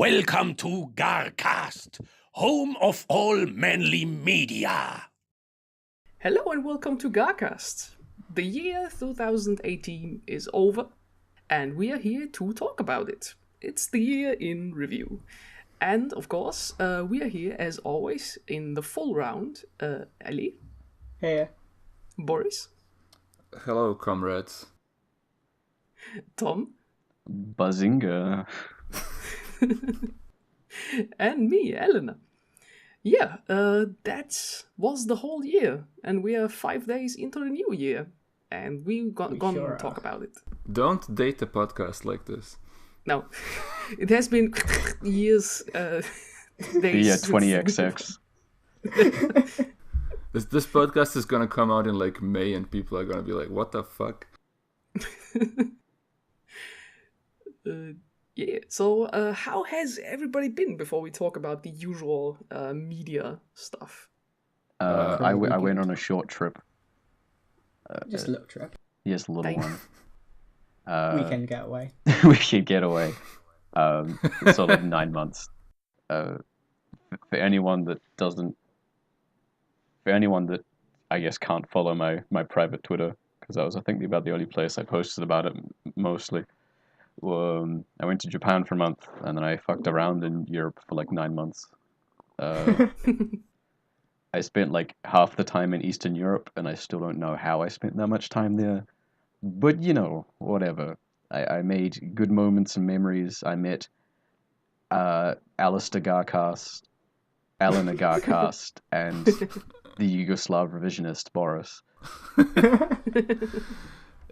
Welcome to GARcast, home of all manly media. Hello and welcome to GARcast. The year 2018 is over, and we are here to talk about it. It's the year in review. And of course, we are here as always in the full round. Ali. Hey. Boris. Hello, comrades. Tom. Bazinga. And me, Elena. Yeah, that was the whole year, and we are 5 days into the new year, and we're gonna talk about it. Don't date a podcast like this. No, it has been years. Days. Yeah, 20XX. This podcast is gonna come out in like May, and people are gonna be like, "What the fuck?" Yeah. So, how has everybody been before we talk about the usual media stuff? I went on a short trip. Just a little trip. Yes, a little one. Weekend getaway. Weekend getaway. Sort of 9 months. For anyone that I guess can't follow my private Twitter, because that was I think about the only place I posted about it mostly. I went to Japan for a month, and then I fucked around in Europe for like 9 months. I spent like half the time in Eastern Europe, and I still don't know how I spent that much time there. But, you know, whatever. I made good moments and memories. I met Alistair GARcast, Elena GARcast, and the Yugoslav revisionist Boris.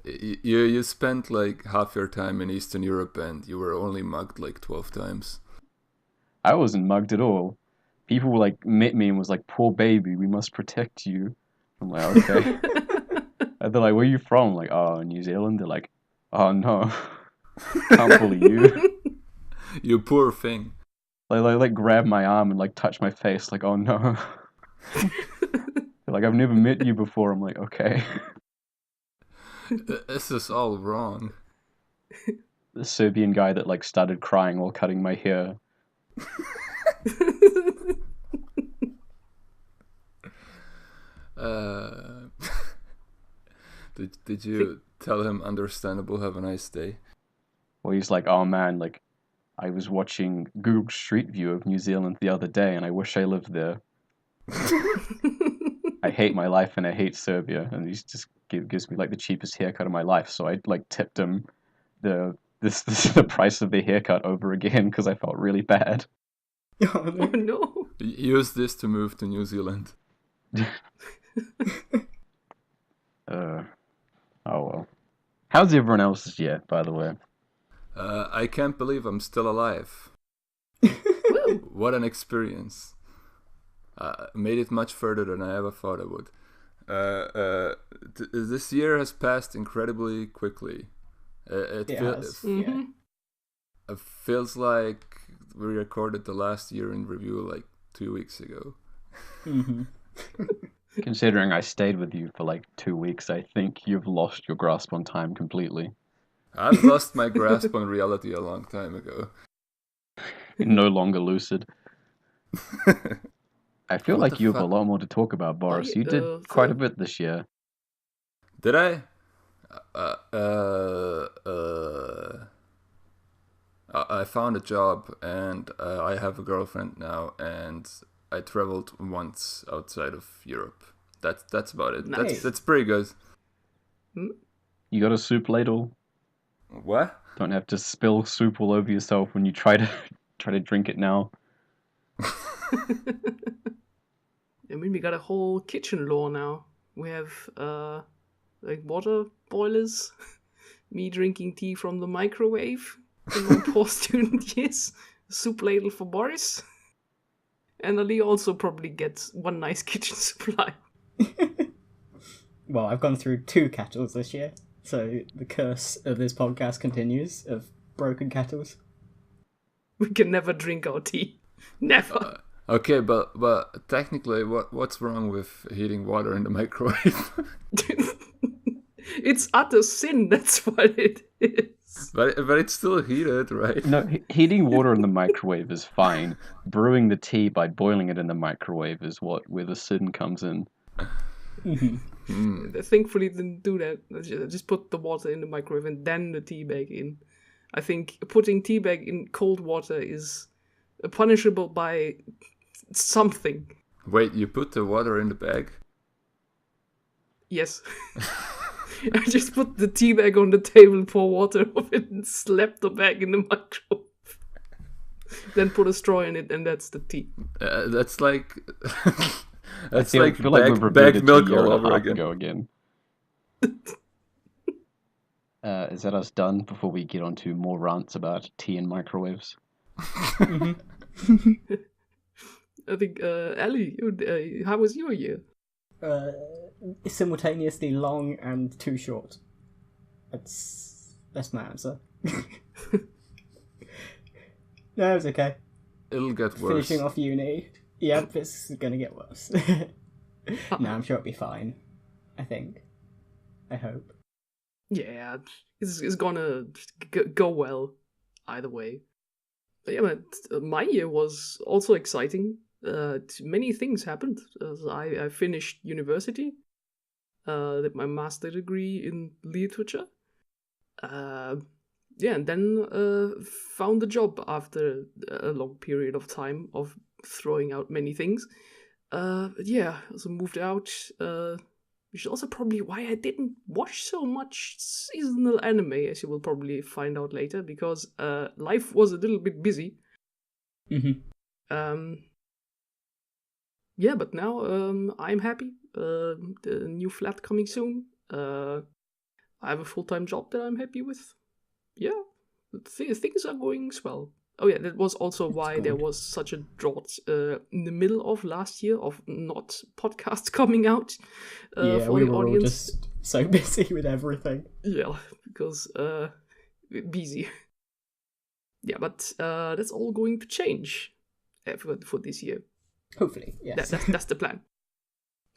You spent like half your time in Eastern Europe, and you were only mugged like 12 times. I wasn't mugged at all. People like met me and was like, "Poor baby, we must protect you." I'm like, okay. And they're like, "Where are you from?" I'm like, "Oh, New Zealand." They're like, "Oh no, can't bully you." You poor thing. Like grab my arm and like touch my face. Like, "Oh no." They're like, "I've never met you before." I'm like, "Okay." This is all wrong. The Serbian guy that like started crying while cutting my hair. Did you tell him understandable, have a nice day? Well, he's like, "Oh man, like I was watching Google Street View of New Zealand the other day, and I wish I lived there. I hate my life and I hate Serbia." And he's just gives me like the cheapest haircut of my life. So I like tipped him the price of the haircut over again because I felt really bad. Oh no! Use this to move to New Zealand. Oh well. How's everyone else's year, by the way? I can't believe I'm still alive. What an experience. Made it much further than I ever thought I would. This year has passed incredibly quickly. It feels like we recorded the last year in review like 2 weeks ago. Mm-hmm. Considering I stayed with you for like 2 weeks, I think you've lost your grasp on time completely. I've lost my grasp on reality a long time ago. No longer lucid. I feel like you have a lot more to talk about, Boris. You did quite a bit this year. Did I? I found a job, and I have a girlfriend now, and I traveled once outside of Europe. That's about it. Nice. That's pretty good. You got a soup ladle? What? Don't have to spill soup all over yourself when you try to drink it now. I mean, we got a whole kitchen lore now. We have like water boilers, me drinking tea from the microwave in my poor student years, soup ladle for Boris, and Ali also probably gets one nice kitchen supply. Well, I've gone through 2 kettles this year, so the curse of this podcast continues of broken kettles. We can never drink our tea. Never. Okay, but technically, what's wrong with heating water in the microwave? It's utter sin, that's what it is. But it's still heated, right? No, heating water in the microwave is fine. Brewing the tea by boiling it in the microwave is where the sin comes in. Thankfully, didn't do that. Just put the water in the microwave and then the tea bag in. I think putting tea bag in cold water is punishable by something. Wait, you put the water in the bag? Yes. I just put the tea bag on the table, pour water over it, and slap the bag in the microwave. Then put a straw in it, and that's the tea. That's like that's I feel like we've bag repeated milk a year all and a over half again. ago again. Is that us done before we get on to more rants about tea and microwaves? I think, Ali, how was your year? Simultaneously long and too short. That's my answer. No, it was okay. It'll get worse. Finishing off uni. Yep, it's gonna get worse. No, I'm sure it'll be fine. I think. I hope. Yeah, it's gonna go well either way. But yeah, but my year was also exciting. Many things happened. I finished university, did my master degree in literature. And then found a job after a long period of time of throwing out many things. Also moved out. Which is also probably why I didn't watch so much seasonal anime, as you will probably find out later, because life was a little bit busy. But now I'm happy. The new flat coming soon. I have a full-time job that I'm happy with. Yeah, things are going swell. Oh yeah, that was also why there was such a drought in the middle of last year of not podcasts coming out for we the were audience. all just so busy with everything. Yeah, because busy. Yeah, but that's all going to change for this year. Hopefully, yes. That's the plan.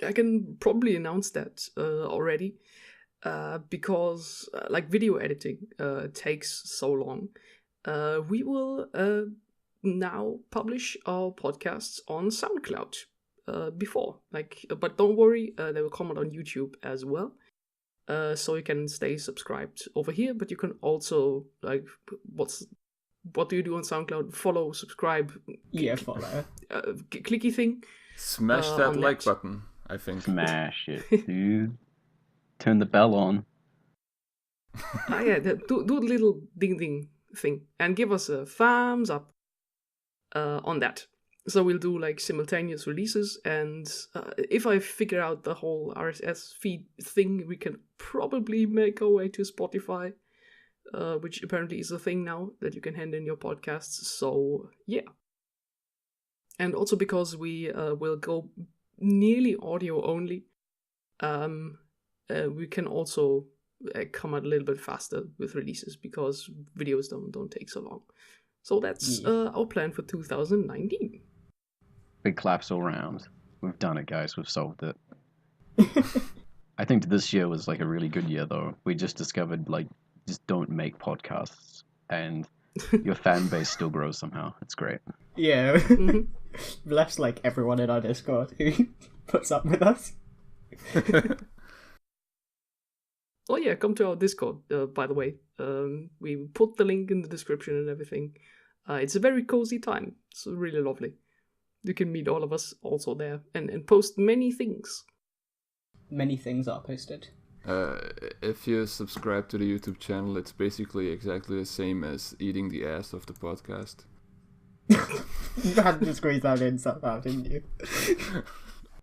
I can probably announce that already because like video editing takes so long. We will now publish our podcasts on SoundCloud but don't worry, they will come out on YouTube as well. So you can stay subscribed over here, but you can also what do you do on SoundCloud? Follow, subscribe. Follow. Clicky thing. Smash that on like that. button, I think. Smash it, dude. Turn the bell on. Do the little ding thing and give us a thumbs up on that. So we'll do like simultaneous releases, and if I figure out the whole RSS feed thing, we can probably make our way to Spotify, which apparently is a thing now that you can hand in your podcasts. So yeah. And also because we will go nearly audio only, we can also come out a little bit faster with releases because videos don't take so long. So that's our plan for 2019. Big claps all around. We've done it, guys. We've solved it. I think this year was like a really good year, though. We just discovered just don't make podcasts, and your fan base still grows somehow. It's great. Yeah. Bless everyone in our Discord who puts up with us. Oh yeah, come to our Discord, by the way. We put the link in the description and everything. It's a very cozy time. It's really lovely. You can meet all of us also there and post many things. Many things are posted. If you subscribe to the YouTube channel, it's basically exactly the same as eating the ass of the podcast. You had to squeeze that in somehow, didn't you?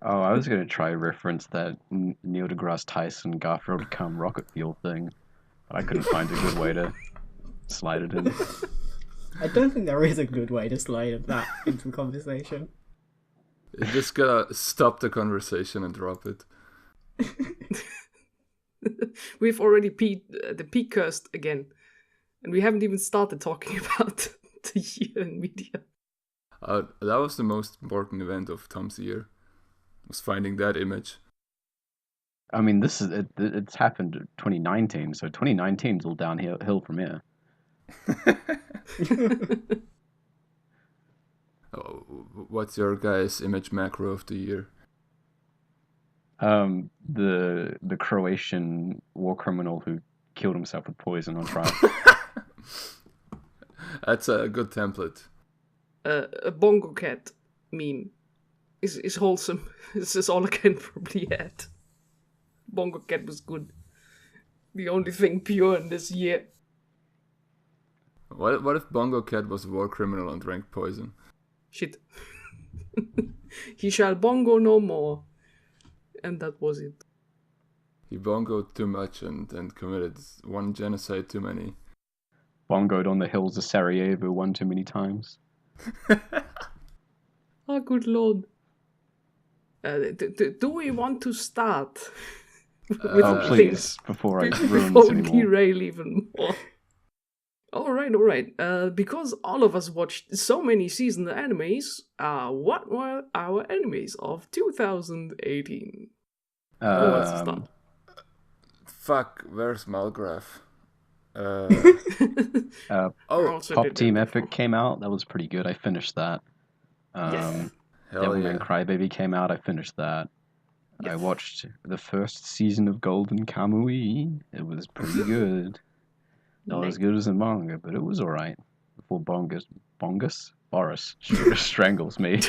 Oh, I was going to try reference that Neil deGrasse Tyson Garfield come rocket fuel thing, but I couldn't find a good way to slide it in. I don't think there is a good way to slide that into the conversation. You just gotta stop the conversation and drop it. We've already the peak cursed again, and we haven't even started talking about the year in media. That was the most important event of Tom's year. Was finding that image. I mean, it's happened in 2019, so 2019 is all downhill from here. What's your guys' image macro of the year? The Croatian war criminal who killed himself with poison on trial. That's a good template. A bongo cat meme is wholesome. This is all I can probably add. Bongo cat was good. The only thing pure in this year. What if Bongo Cat was a war criminal and drank poison? Shit. He shall bongo no more. And that was it. He bongoed too much and committed one genocide too many. Bongoed on the hills of Sarajevo one too many times. Oh, good lord. Do we want to start with please, before I ruin before this we anymore. derail even more? All right. Because all of us watched so many seasonal animes, what were our animes of 2018? Who wants to start? Fuck, where's Malgraf? Pop Team Epic came out. That was pretty good. I finished that. Yes. Devilman Crybaby came out. I finished that. Yes. I watched the first season of Golden Kamuy. It was pretty good. Not as good as the manga, but it was alright. Before Boris strangles me.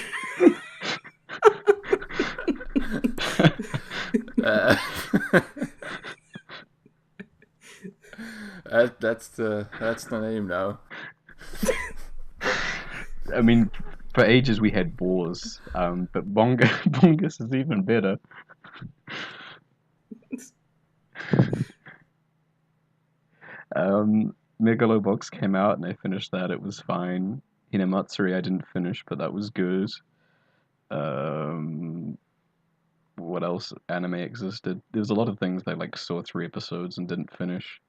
That's the name now. I mean, for ages we had Boars, but Bongus is even better. Megalobox came out and I finished that. It was fine. Hinamatsuri I didn't finish, but that was good. What else anime existed? There was a lot of things that I like saw 3 episodes and didn't finish.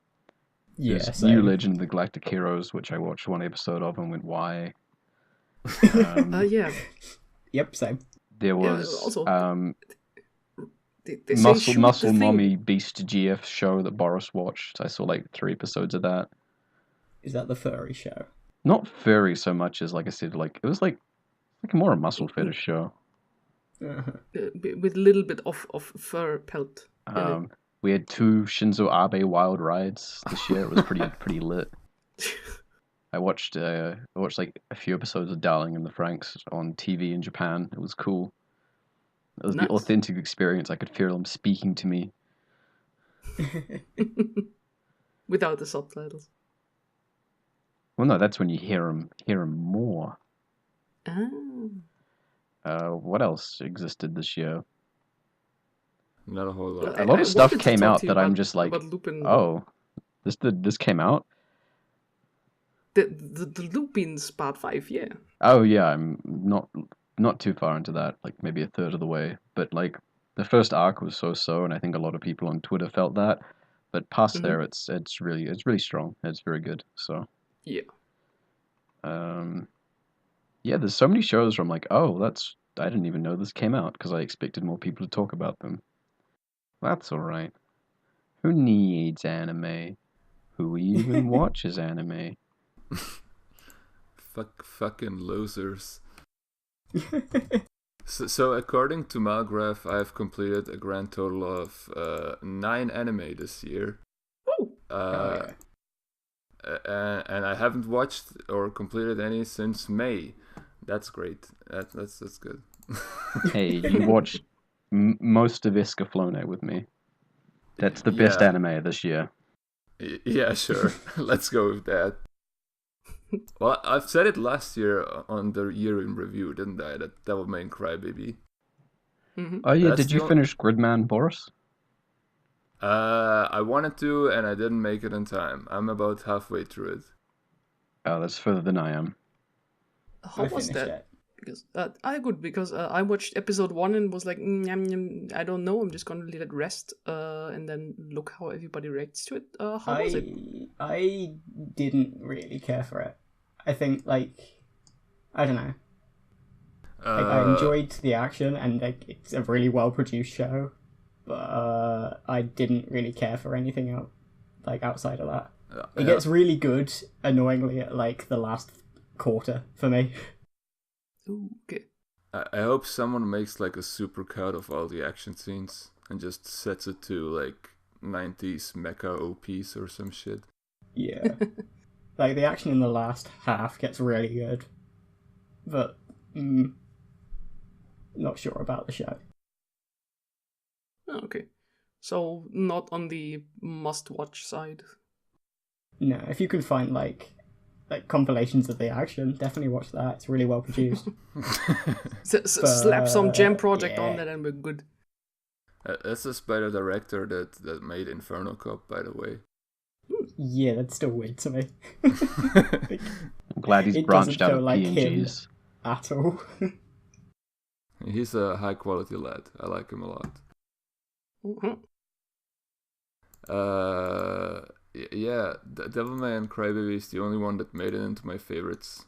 Yeah, There's same. New Legend of the Galactic Heroes, which I watched 1 episode of and went, why? Yeah. Yep, same. There was also, they say shoot Muscle the thing. Mommy Beast GF show that Boris watched. I saw like 3 episodes of that. Is that the furry show? Not furry so much as, like I said, like it was like more a muscle fetish show. With a little bit of fur pelt. in it. We had 2 Shinzo Abe wild rides this year. It was pretty lit. I watched like a few episodes of Darling in the Franxx on TV in Japan. It was cool. It was Nice. the authentic experience. I could feel them speaking to me. Without the subtitles. Well, no, that's when you hear them more. Ah. What else existed this year? Not a whole lot. A lot I of stuff wanted to came talk out to you that I'm about- just like, about Lupin. oh, this came out? The Lupin's part 5, yeah. Oh yeah, I'm not too far into that, like maybe a third of the way. But like the first arc was so, and I think a lot of people on Twitter felt that. But past there, it's really strong. It's very good. So Yeah. yeah, there's so many shows where I'm like, oh, I didn't even know this came out because I expected more people to talk about them. That's all right. Who needs anime? Who even watches anime? Fucking losers. So according to Malgraph, I've completed a grand total of 9 anime this year. Woo! And I haven't watched or completed any since May. That's great. That's good. Hey, you watched most of Escaflowne with me. That's the best Yeah. anime this year. Yeah, sure. Let's go with that. Well, I've said it last year on the year in review, didn't I? That Devilman Crybaby. Mhm. Oh yeah, That's did you the- finish Gridman, Boris? I wanted to, and I didn't make it in time. I'm about halfway through it. Oh, that's further than I am. How I was finished that? it. Because I watched episode 1 and was like, I don't know, I'm just gonna let it rest, and then look how everybody reacts to it. How was it? I didn't really care for it. I think, I don't know. I enjoyed the action, and it's a really well produced show, but I didn't really care for anything else, outside of that. It gets really good, annoyingly, at like the last quarter for me. Ooh, okay. I hope someone makes like a super cut of all the action scenes and just sets it to like 90s mecha OPs or some shit. Yeah. Like, the action in the last half gets really good. But, not sure about the show. Oh, okay. So, not on the must-watch side. No, if you can find, like compilations of the action, definitely watch that. It's really well produced. Slap some Gem Project yeah. on that and we're good. This is by the director that made Inferno Cop, by the way. Yeah, that's still weird to me. I'm glad he's It branched doesn't out feel of like him. PNGs. At all. He's a high quality lad. I like him a lot. Mhm. Yeah, Devilman Crybaby is the only one that made it into my favorites.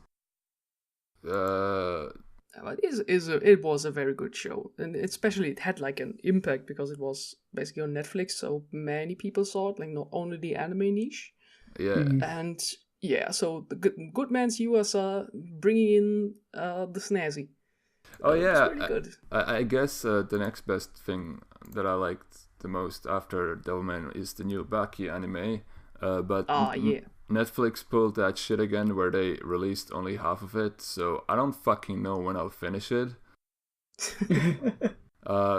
But it was a very good show, and especially it had like an impact because it was basically on Netflix, so many people saw it, like not only the anime niche. Yeah. And yeah, so the good man's USA bringing in the snazzy. Oh yeah, it's really good. I guess the next best thing that I liked the most after Devilman is the new Baki anime. But yeah. Netflix pulled that shit again where they released only half of it, so I don't fucking know when I'll finish it.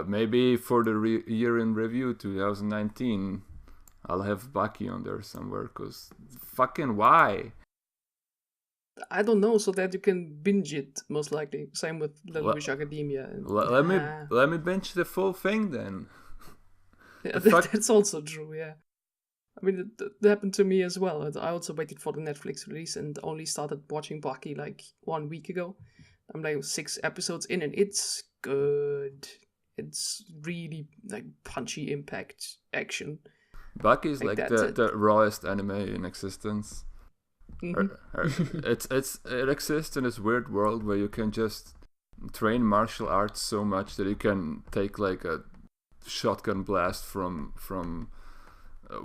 Maybe for the year in review 2019, I'll have Baki on there somewhere, cause fucking why? I don't know, so that you can binge it, most likely. Same with Little Witch Academia. Let me binge the full thing then. Yeah, that's also true, yeah. I mean, that happened to me as well. I also waited for the Netflix release and only started watching Baki like 1 week ago. I'm like 6 episodes in and it's good. It's really like punchy impact action. Baki is like the rawest anime in existence. Mm-hmm. It exists in this weird world where you can just train martial arts so much that you can take like a shotgun blast from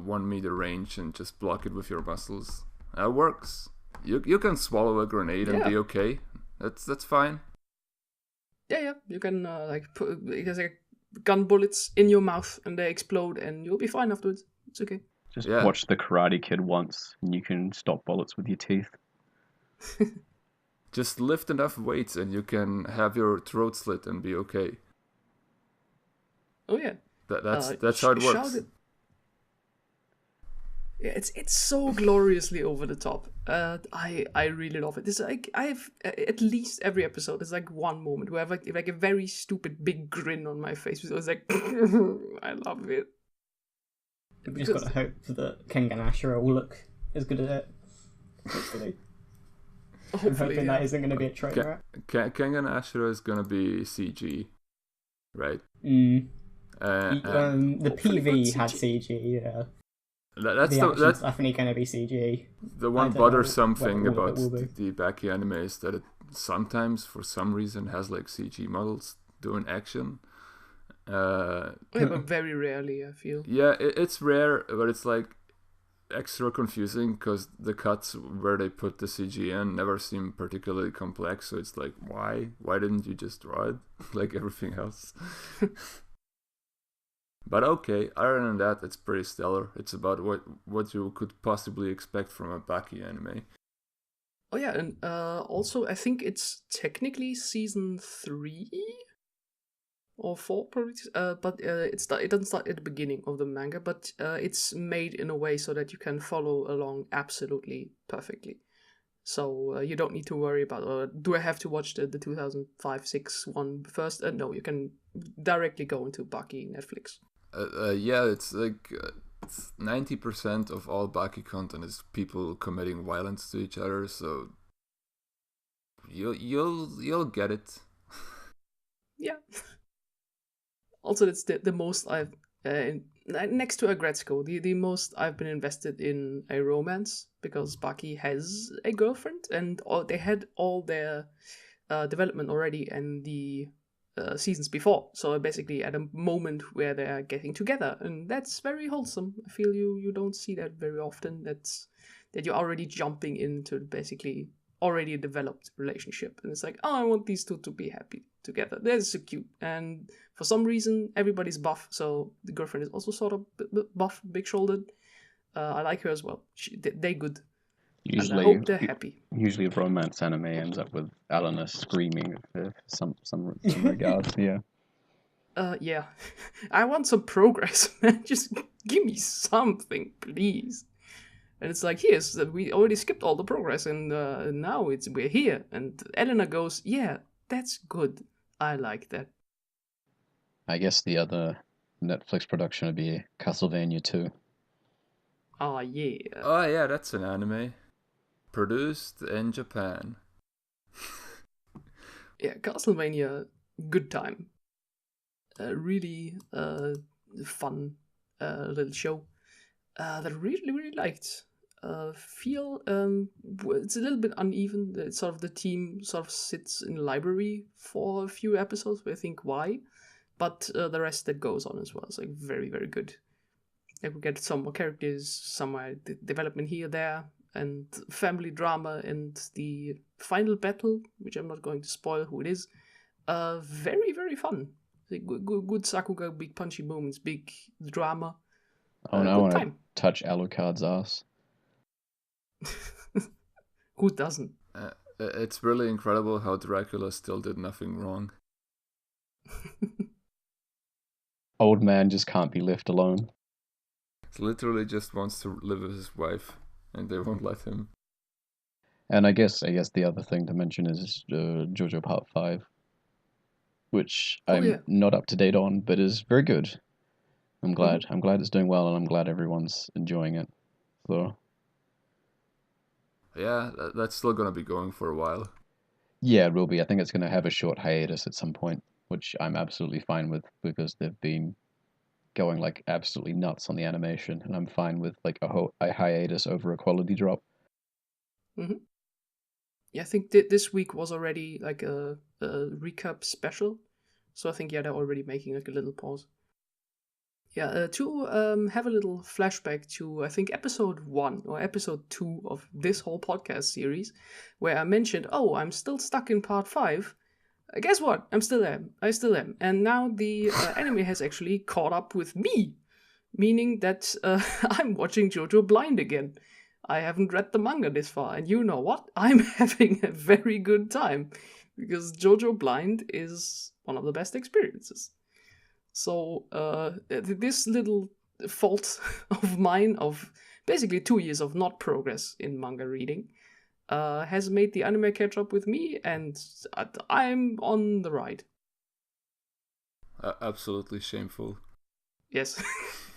1 meter range and just block it with your muscles. That works. You can swallow a grenade and be okay. That's fine. Yeah. You can there's like gun bullets in your mouth and they explode and you'll be fine afterwards. It's okay. Just watch The Karate Kid once and you can stop bullets with your teeth. Just lift enough weights and you can have your throat slit and be okay. Oh yeah. That's how it works. Yeah, it's so gloriously over the top. I really love it. It's like I have at least every episode. There's like one moment where I have like a very stupid big grin on my face. So it's like I love it. We just got to hope that Kengan Ashura will look as good at it. Hopefully. I'm hoping that isn't going to be a train wreck. Kengan Ashura is going to be CG, right? The PV had CG, yeah. That's definitely going to be CG. The one bothersome thing about the Baki anime is that it sometimes, for some reason, has like CG models doing action. But very rarely, I feel. Yeah, it's rare, but it's like extra confusing because the cuts where they put the CG in never seem particularly complex. So it's like, why didn't you just draw it like everything else? But okay, other than that, it's pretty stellar. It's about what you could possibly expect from a Baki anime. Oh yeah, and also I think it's technically season 3 or 4 probably, but it doesn't start at the beginning of the manga, but it's made in a way so that you can follow along absolutely perfectly. So you don't need to worry about, do I have to watch the 2005-6 one first? No, you can directly go into Baki Netflix. Yeah, it's like 90% of all Baki content is people committing violence to each other, so you'll get it. Yeah. Also, it's the most I've next to Agretzko, the most I've been invested in a romance, because Baki has a girlfriend and they had all their development already, and the seasons before. So basically at a moment where they're getting together, and that's very wholesome. I feel you don't see that very often. That you're already jumping into basically already a developed relationship, and it's like, oh, I want these two to be happy together. That's so cute. And for some reason, everybody's buff, so the girlfriend is also sort of buff, big-shouldered. I like her as well. They're good. Usually, and I hope they're happy. Usually, a romance anime ends up with Elena screaming for some regards. Yeah. Yeah. I want some progress, man. Just give me something, please. And it's like, we already skipped all the progress, and now we're here. And Elena goes, yeah, that's good. I like that. I guess the other Netflix production would be Castlevania 2. Oh, yeah. Oh, yeah, that's an anime. Produced in Japan. Yeah, Castlevania, good time. Really fun little show that I really, really liked. Feel it's a little bit uneven. It's sort of the team sort of sits in the library for a few episodes. We think why, but the rest that goes on as well is like very, very good. Like we get some more characters, some development here, there, and family drama, and the final battle, which I'm not going to spoil who it is. Very, very fun. Like good Sakuga, big punchy moments, big drama. Oh, now I want to touch Alucard's ass. Who doesn't? It's really incredible how Dracula still did nothing wrong. Old man just can't be left alone. He literally just wants to live with his wife, and they won't let him. And I guess the other thing to mention is Jojo Part 5, which I'm not up to date on, but is very good. I'm glad. I'm glad it's doing well, and I'm glad everyone's enjoying it. So. Yeah, that's still gonna be going for a while. Yeah, it will be. I think it's gonna have a short hiatus at some point, which I'm absolutely fine with, because they've been going like absolutely nuts on the animation, and I'm fine with like a hiatus over a quality drop. Mm-hmm. Yeah, I think this week was already like a recap special, so I think they're already making like a little pause. Yeah, to have a little flashback to I think episode 1 or episode 2 of this whole podcast series, where I mentioned, oh, I'm still stuck in part 5. Guess what? I still am. And now the anime has actually caught up with me, meaning that I'm watching Jojo blind again. I haven't read the manga this far, and you know what? I'm having a very good time, because Jojo blind is one of the best experiences. So this little fault of mine of basically 2 years of not progress in manga reading has made the anime catch up with me, and I'm on the ride. Absolutely shameful. Yes,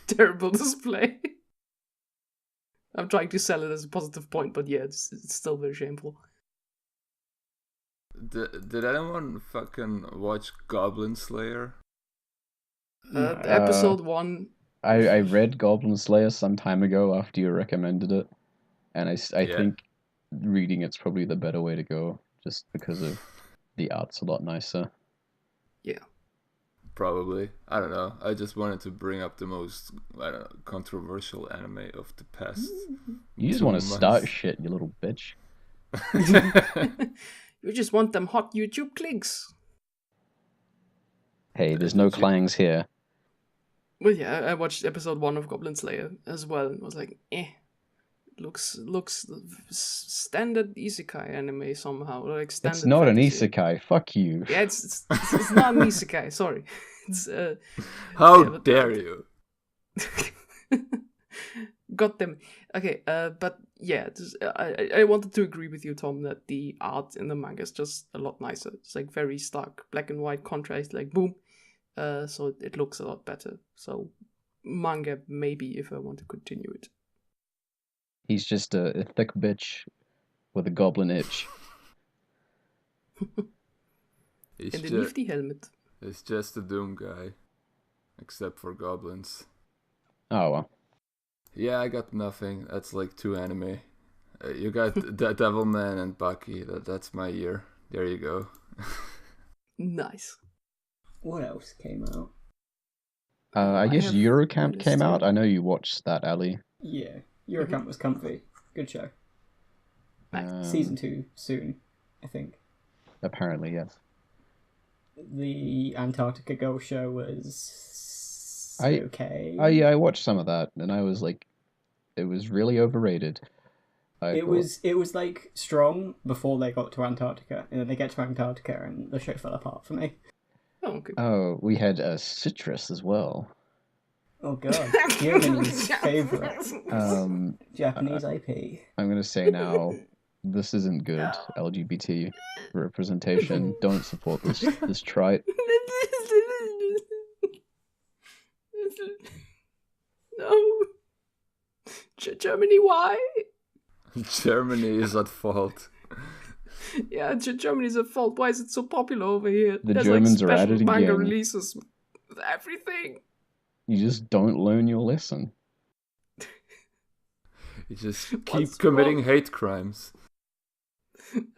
terrible display. I'm trying to sell it as a positive point, but yeah, it's still very shameful. Did anyone fucking watch Goblin Slayer? Episode 1. I read Goblin Slayer some time ago after you recommended it, and I think reading it's probably the better way to go, just because of the art's a lot nicer. Yeah. Probably. I don't know. I just wanted to bring up the most controversial anime of the past. You just want to start shit, you little bitch. You just want them hot YouTube clicks. Hey, there's no clangs here. Well, yeah, I watched episode 1 of Goblin Slayer as well, and was like, looks standard isekai anime somehow. Like standard it's not fantasy. an isekai. Fuck you. Yeah, it's not an isekai. Sorry. It's how dare you? Got them. Okay, but yeah, I wanted to agree with you, Tom, that the art in the manga is just a lot nicer. It's like very stark black and white contrast, like boom. So it looks a lot better. So manga, maybe, if I want to continue it. He's just a thick bitch with a goblin itch. And a nifty helmet. It's just a Doom guy. Except for goblins. Oh, well. Yeah, I got nothing. That's like 2 anime. You got Devilman and Baki. That's my year. There you go. Nice. What else came out? I guess have Yuru Camp list came out. here. I know you watched that, Ali. Yeah, Yuru Camp was comfy. Good show. Season 2 soon, I think. Apparently, yes. The Antarctica Girls show was okay. I watched some of that, and I was like, it was really overrated. It was like strong before they got to Antarctica, and then they get to Antarctica, and the show fell apart for me. Oh, okay. Oh, we had Citrus as well. Oh god, Germany's favourite Japanese IP. I'm gonna say now, this isn't good. LGBT representation. Don't support this trite. No. Germany, why? Germany is at fault. Yeah, Germany's at fault. Why is it so popular over here? The There's Germans like are at special it manga again. releases with everything. You just don't learn your lesson. You just keep What's committing wrong? hate crimes.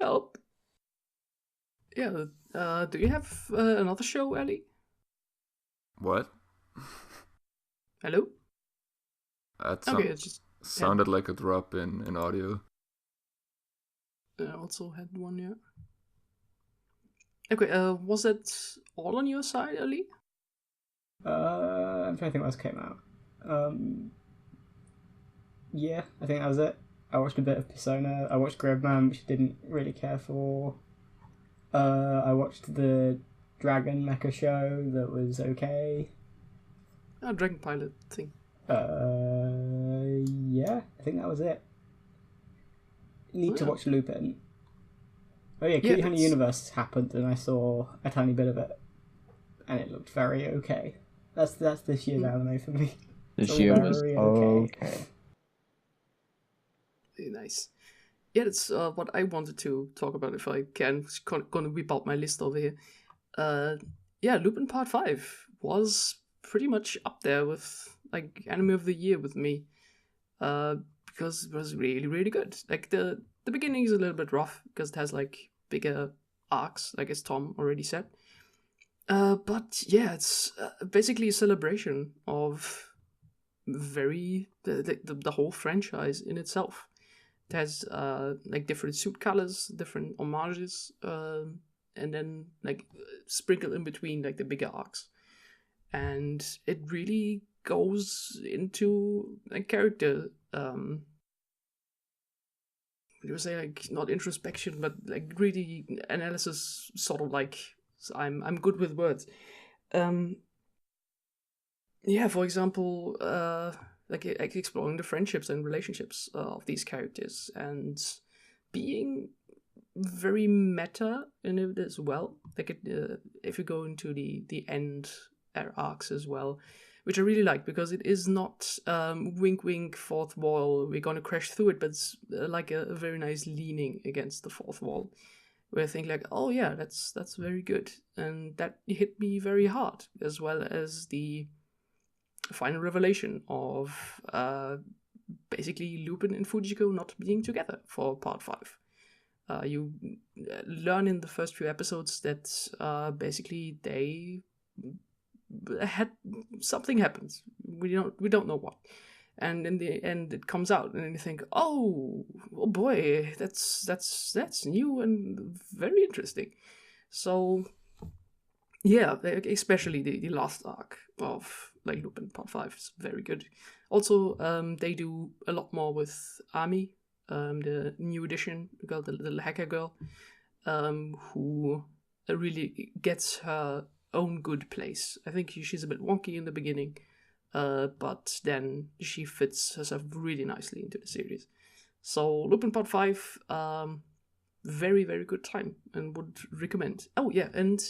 Help. Yeah, do you have another show, Ellie? What? Hello? That Okay, it's just... sounded like a drop in audio. I also had one, yeah. Okay, was that all on your side, Ellie? I'm trying to think what else came out. Yeah, I think that was it. I watched a bit of Persona. I watched Gridman, which I didn't really care for. I watched the Dragon Mecha show that was okay. Dragon Pilot thing. Yeah, I think that was it. Need to watch Lupin. Oh yeah, Cutie Honey Universe happened, and I saw a tiny bit of it, and it looked very okay. That's this year's anime for me. This year was very okay. Very nice. Yeah, that's what I wanted to talk about if I can. It's gonna whip out my list over here. Yeah, Lupin Part 5 was pretty much up there with like anime of the year with me. Because it was really, really good. Like the beginning is a little bit rough because it has like bigger arcs, like as Tom already said. But yeah, it's basically a celebration of the whole franchise in itself. It has like different suit colors, different homages, and then like sprinkled in between like the bigger arcs, and it really goes into a character. You would say like not introspection, but like really analysis, sort of like. So I'm good with words. Yeah, for example, like exploring the friendships and relationships of these characters and being very meta in it as well. Like if you go into the end arcs as well, which I really like because it is not wink wink fourth wall, we're gonna crash through it, but it's like a very nice leaning against the fourth wall. Where I think like, oh yeah, that's very good, and that hit me very hard, as well as the final revelation of basically Lupin and Fujiko not being together for Part 5. You learn in the first few episodes that basically they had something happens. We don't know what. And in the end, it comes out, and you think, "Oh boy, that's new and very interesting." So, yeah, especially the last arc of like Lupin Part 5 is very good. Also, they do a lot more with Ami, the new edition, the little hacker girl, who really gets her own good place. I think she's a bit wonky in the beginning. But then she fits herself really nicely into the series. So Lupin Part 5, very, very good time and would recommend. Oh yeah, and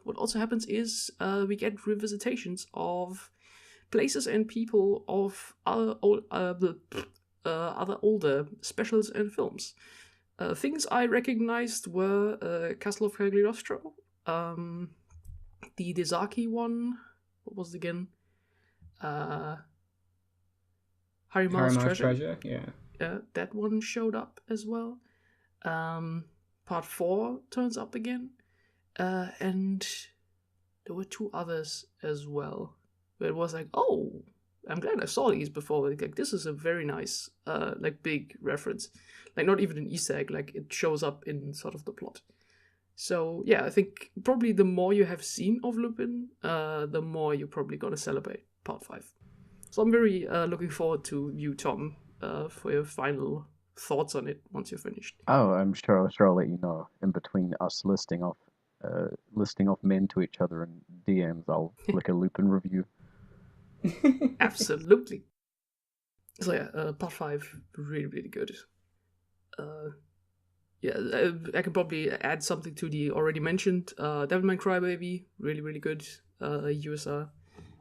what also happens is we get revisitations of places and people of other older specials and films. Things I recognized were Castle of Cagliostro, the Desaki one, what was it again? Harima's Treasure. Yeah. That one showed up as well. Part 4 turns up again. And there were 2 others as well. Where it was like, oh, I'm glad I saw these before. Like this is a very nice, like big reference. Like not even an Easter egg. Like it shows up in sort of the plot. So yeah, I think probably the more you have seen of Lupin, the more you're probably gonna celebrate Part 5. So I'm very looking forward to you, Tom, for your final thoughts on it once you're finished. Oh, I'm sure I'll let you know. In between us listing off men to each other in DMs, I'll flick a Lupin review. Absolutely. So yeah, Part 5, really, really good. I could probably add something to the already mentioned Devilman Crybaby, really, really good. USR,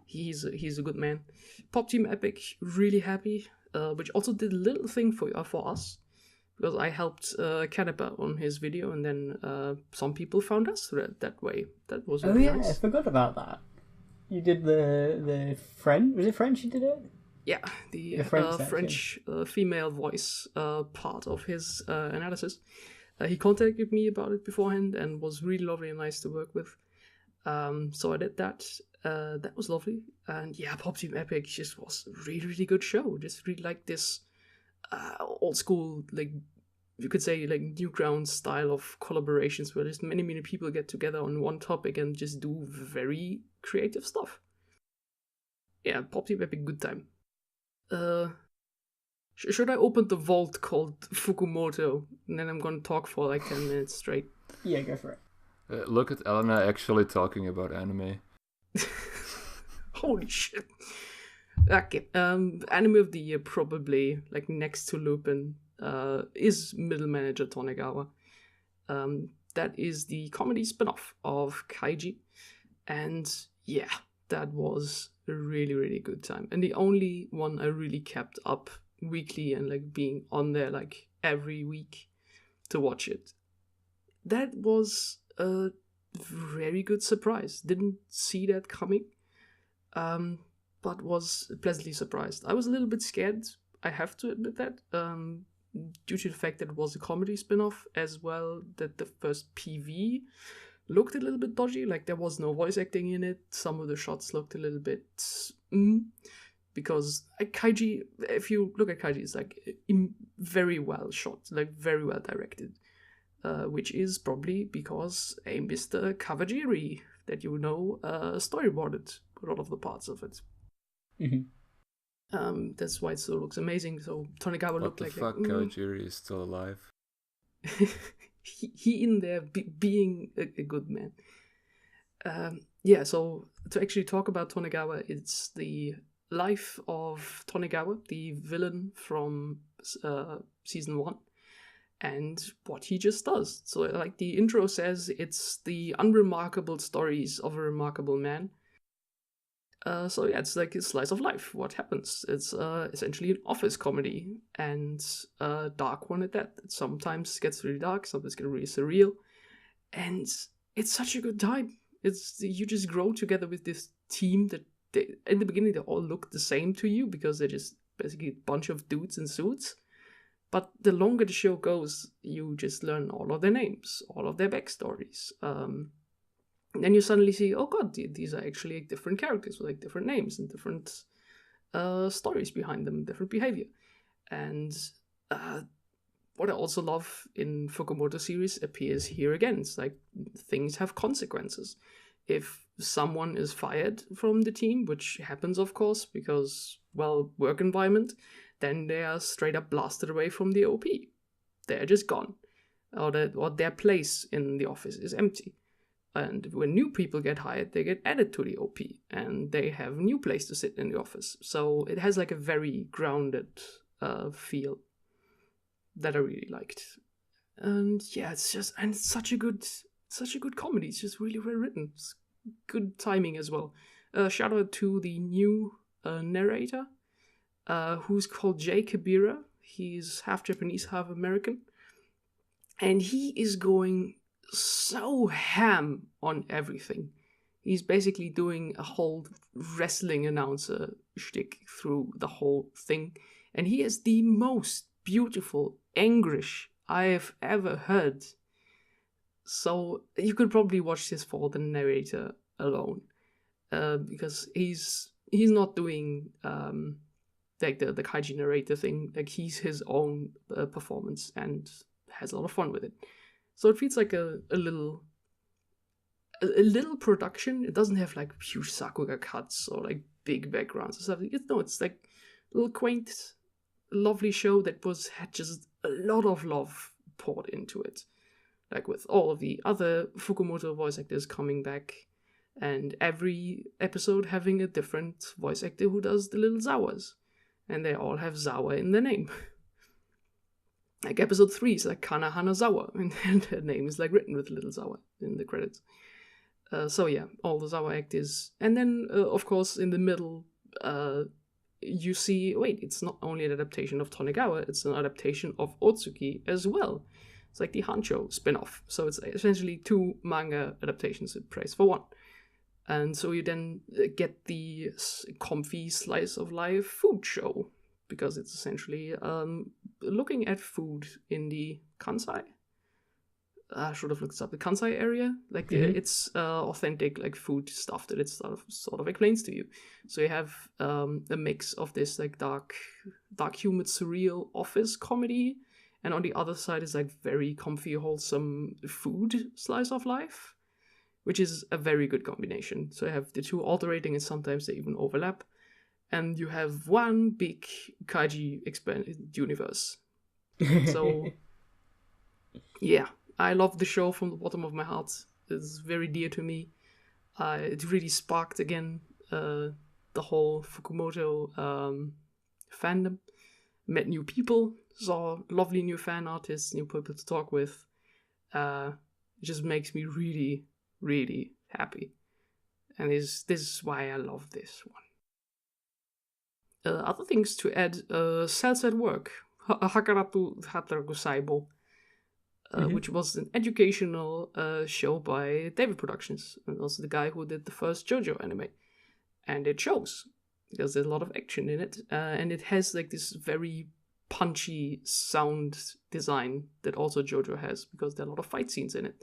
he's a good man. Pop Team Epic, really happy, which also did a little thing for us, because I helped Canepa on his video, and then some people found us that way. That was really nice. I forgot about that. You did the French, was it French you did it? Yeah, the French female voice part of his analysis. He contacted me about it beforehand and was really lovely and nice to work with. So I did that. That was lovely. And yeah, Pop Team Epic just was a really, really good show. Just really like this old school, like you could say, like Newgrounds style of collaborations where just many, many people get together on one topic and just do very creative stuff. Yeah, Pop Team Epic, good time. Should I open the vault called Fukumoto, and then I'm gonna talk for like 10 minutes straight? Yeah, go for it. Look at Elena actually talking about anime. Holy shit. Okay, anime of the year probably, like next to Lupin, is Middle Manager Tonegawa. That is the comedy spin-off of Kaiji, and yeah, that was a really, really good time. And the only one I really kept up weekly and like being on there like every week to watch it. That was a very good surprise. Didn't see that coming, but was pleasantly surprised. I was a little bit scared, I have to admit that, due to the fact that it was a comedy spin-off, as well that the first PV looked a little bit dodgy, like there was no voice acting in it. Some of the shots looked a little bit because Kaiji, if you look at Kaiji, it's like very well shot, like very well directed, which is probably because a Mr. Kawajiri that you know storyboarded a lot of the parts of it. Mm-hmm. That's why it still looks amazing. So Tonegawa looked like Kawajiri is still alive. he in there being a good man. Yeah, so to actually talk about Tonegawa, it's the life of Tonegawa, the villain from season 1, and what he just does. So like the intro says, it's the unremarkable stories of a remarkable man. So yeah, it's like a slice of life. What happens? It's essentially an office comedy, and a dark one at that. It sometimes gets really dark, sometimes gets really surreal, and it's such a good time. You just grow together with this team that in the beginning they all look the same to you because they're just basically a bunch of dudes in suits. But the longer the show goes, you just learn all of their names, all of their backstories. Then you suddenly see, oh god, these are actually like different characters with like different names and different stories behind them, different behavior. And what I also love in Fukumoto series appears here again. It's like things have consequences. If someone is fired from the team, which happens of course because, well, work environment, then they are straight up blasted away from the OP. They're just gone. Or their place in the office is empty. And when new people get hired, they get added to the OP, and they have a new place to sit in the office. So it has like a very grounded feel that I really liked. And yeah, it's such a good comedy. It's just really well written. It's good timing as well. Shout out to the new narrator, who's called Jay Kabira. He's half Japanese, half American, and he is going so ham on everything. He's basically doing a whole wrestling announcer shtick through the whole thing, and he has the most beautiful English I have ever heard. So you could probably watch this for the narrator alone, because he's not doing like the kaiji narrator thing. Like he's his own performance and has a lot of fun with it. So it feels like a little production. It doesn't have like huge Sakuga cuts or like big backgrounds or something. It's like a little quaint, lovely show that had just a lot of love poured into it. Like with all of the other Fukumoto voice actors coming back, and every episode having a different voice actor who does the little Zawas. And they all have Zawa in their name. Like episode 3 is like Kana Hanazawa, and her name is like written with little Zawa in the credits. So yeah, all the Zawa actors. And then, of course, in the middle, you see, wait, it's not only an adaptation of Tonegawa, it's an adaptation of Otsuki as well. It's like the Hancho spin-off. So it's essentially 2 manga adaptations in praise for one. And so you then get the comfy slice of life food show, because it's essentially looking at food in the Kansai. I should have looked this up. The Kansai area, like it's authentic like food stuff that it sort of explains to you. So you have a mix of this like dark humid surreal office comedy, and on the other side is like very comfy wholesome food slice of life, which is a very good combination. So you have the two alternating, and sometimes they even overlap. And you have one big kaiji universe. So, yeah, I love the show from the bottom of my heart. It's very dear to me. It really sparked again the whole Fukumoto fandom. Met new people, saw lovely new fan artists, new people to talk with. It just makes me really, really happy. And this is why I love this one. Other things to add, Cells at Work, Hakaratu Hataraku Saibo, which was an educational show by David Productions, and also the guy who did the first Jojo anime. And it shows, because there's a lot of action in it, and it has like this very punchy sound design that also Jojo has, because there are a lot of fight scenes in it,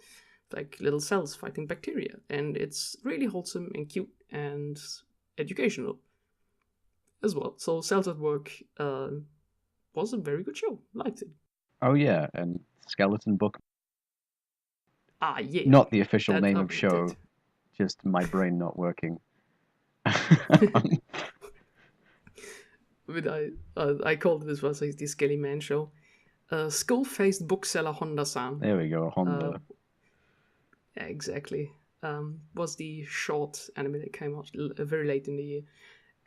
like little cells fighting bacteria, and it's really wholesome and cute and educational as well. So Cells at Work was a very good show. Liked it. Oh yeah, and Skeleton Book. Ah yeah. Not the official that name of updated. show, just my brain not working. But I called it as well, so it's the Skelly Man show. Skull-faced bookseller Honda-san. There we go, Honda. Yeah, exactly. Was the short anime that came out very late in the year.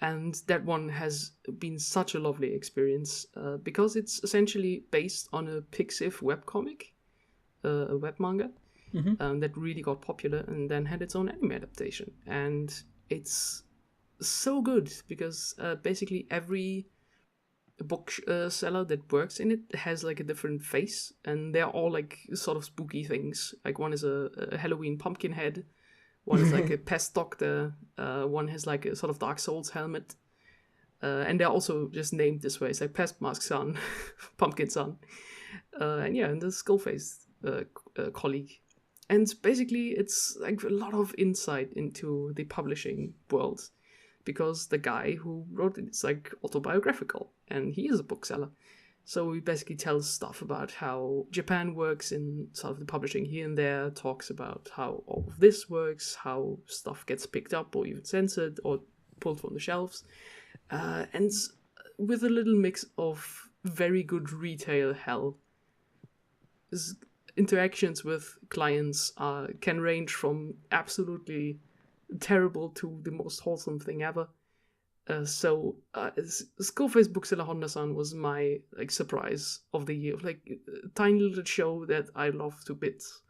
And that one has been such a lovely experience because it's essentially based on a Pixiv webcomic, a web manga, that really got popular and then had its own anime adaptation. And it's so good because basically every bookseller that works in it has like a different face, and they're all like sort of spooky things. Like one is a Halloween pumpkin head. One is like a pest doctor. One has like a sort of Dark Souls helmet. And they're also just named this way. It's like Pest Mask Son, Pumpkin Son. And the Skull-faced colleague. And basically it's like a lot of insight into the publishing world. Because the guy who wrote it is like autobiographical. And he is a bookseller. So he basically tells stuff about how Japan works in sort of the publishing here and there, talks about how all of this works, how stuff gets picked up or even censored or pulled from the shelves. And with a little mix of very good retail hell. His interactions with clients can range from absolutely terrible to the most wholesome thing ever. Skull-faced bookseller Honda-san was my like surprise of the year, like a tiny little show that I loved to bits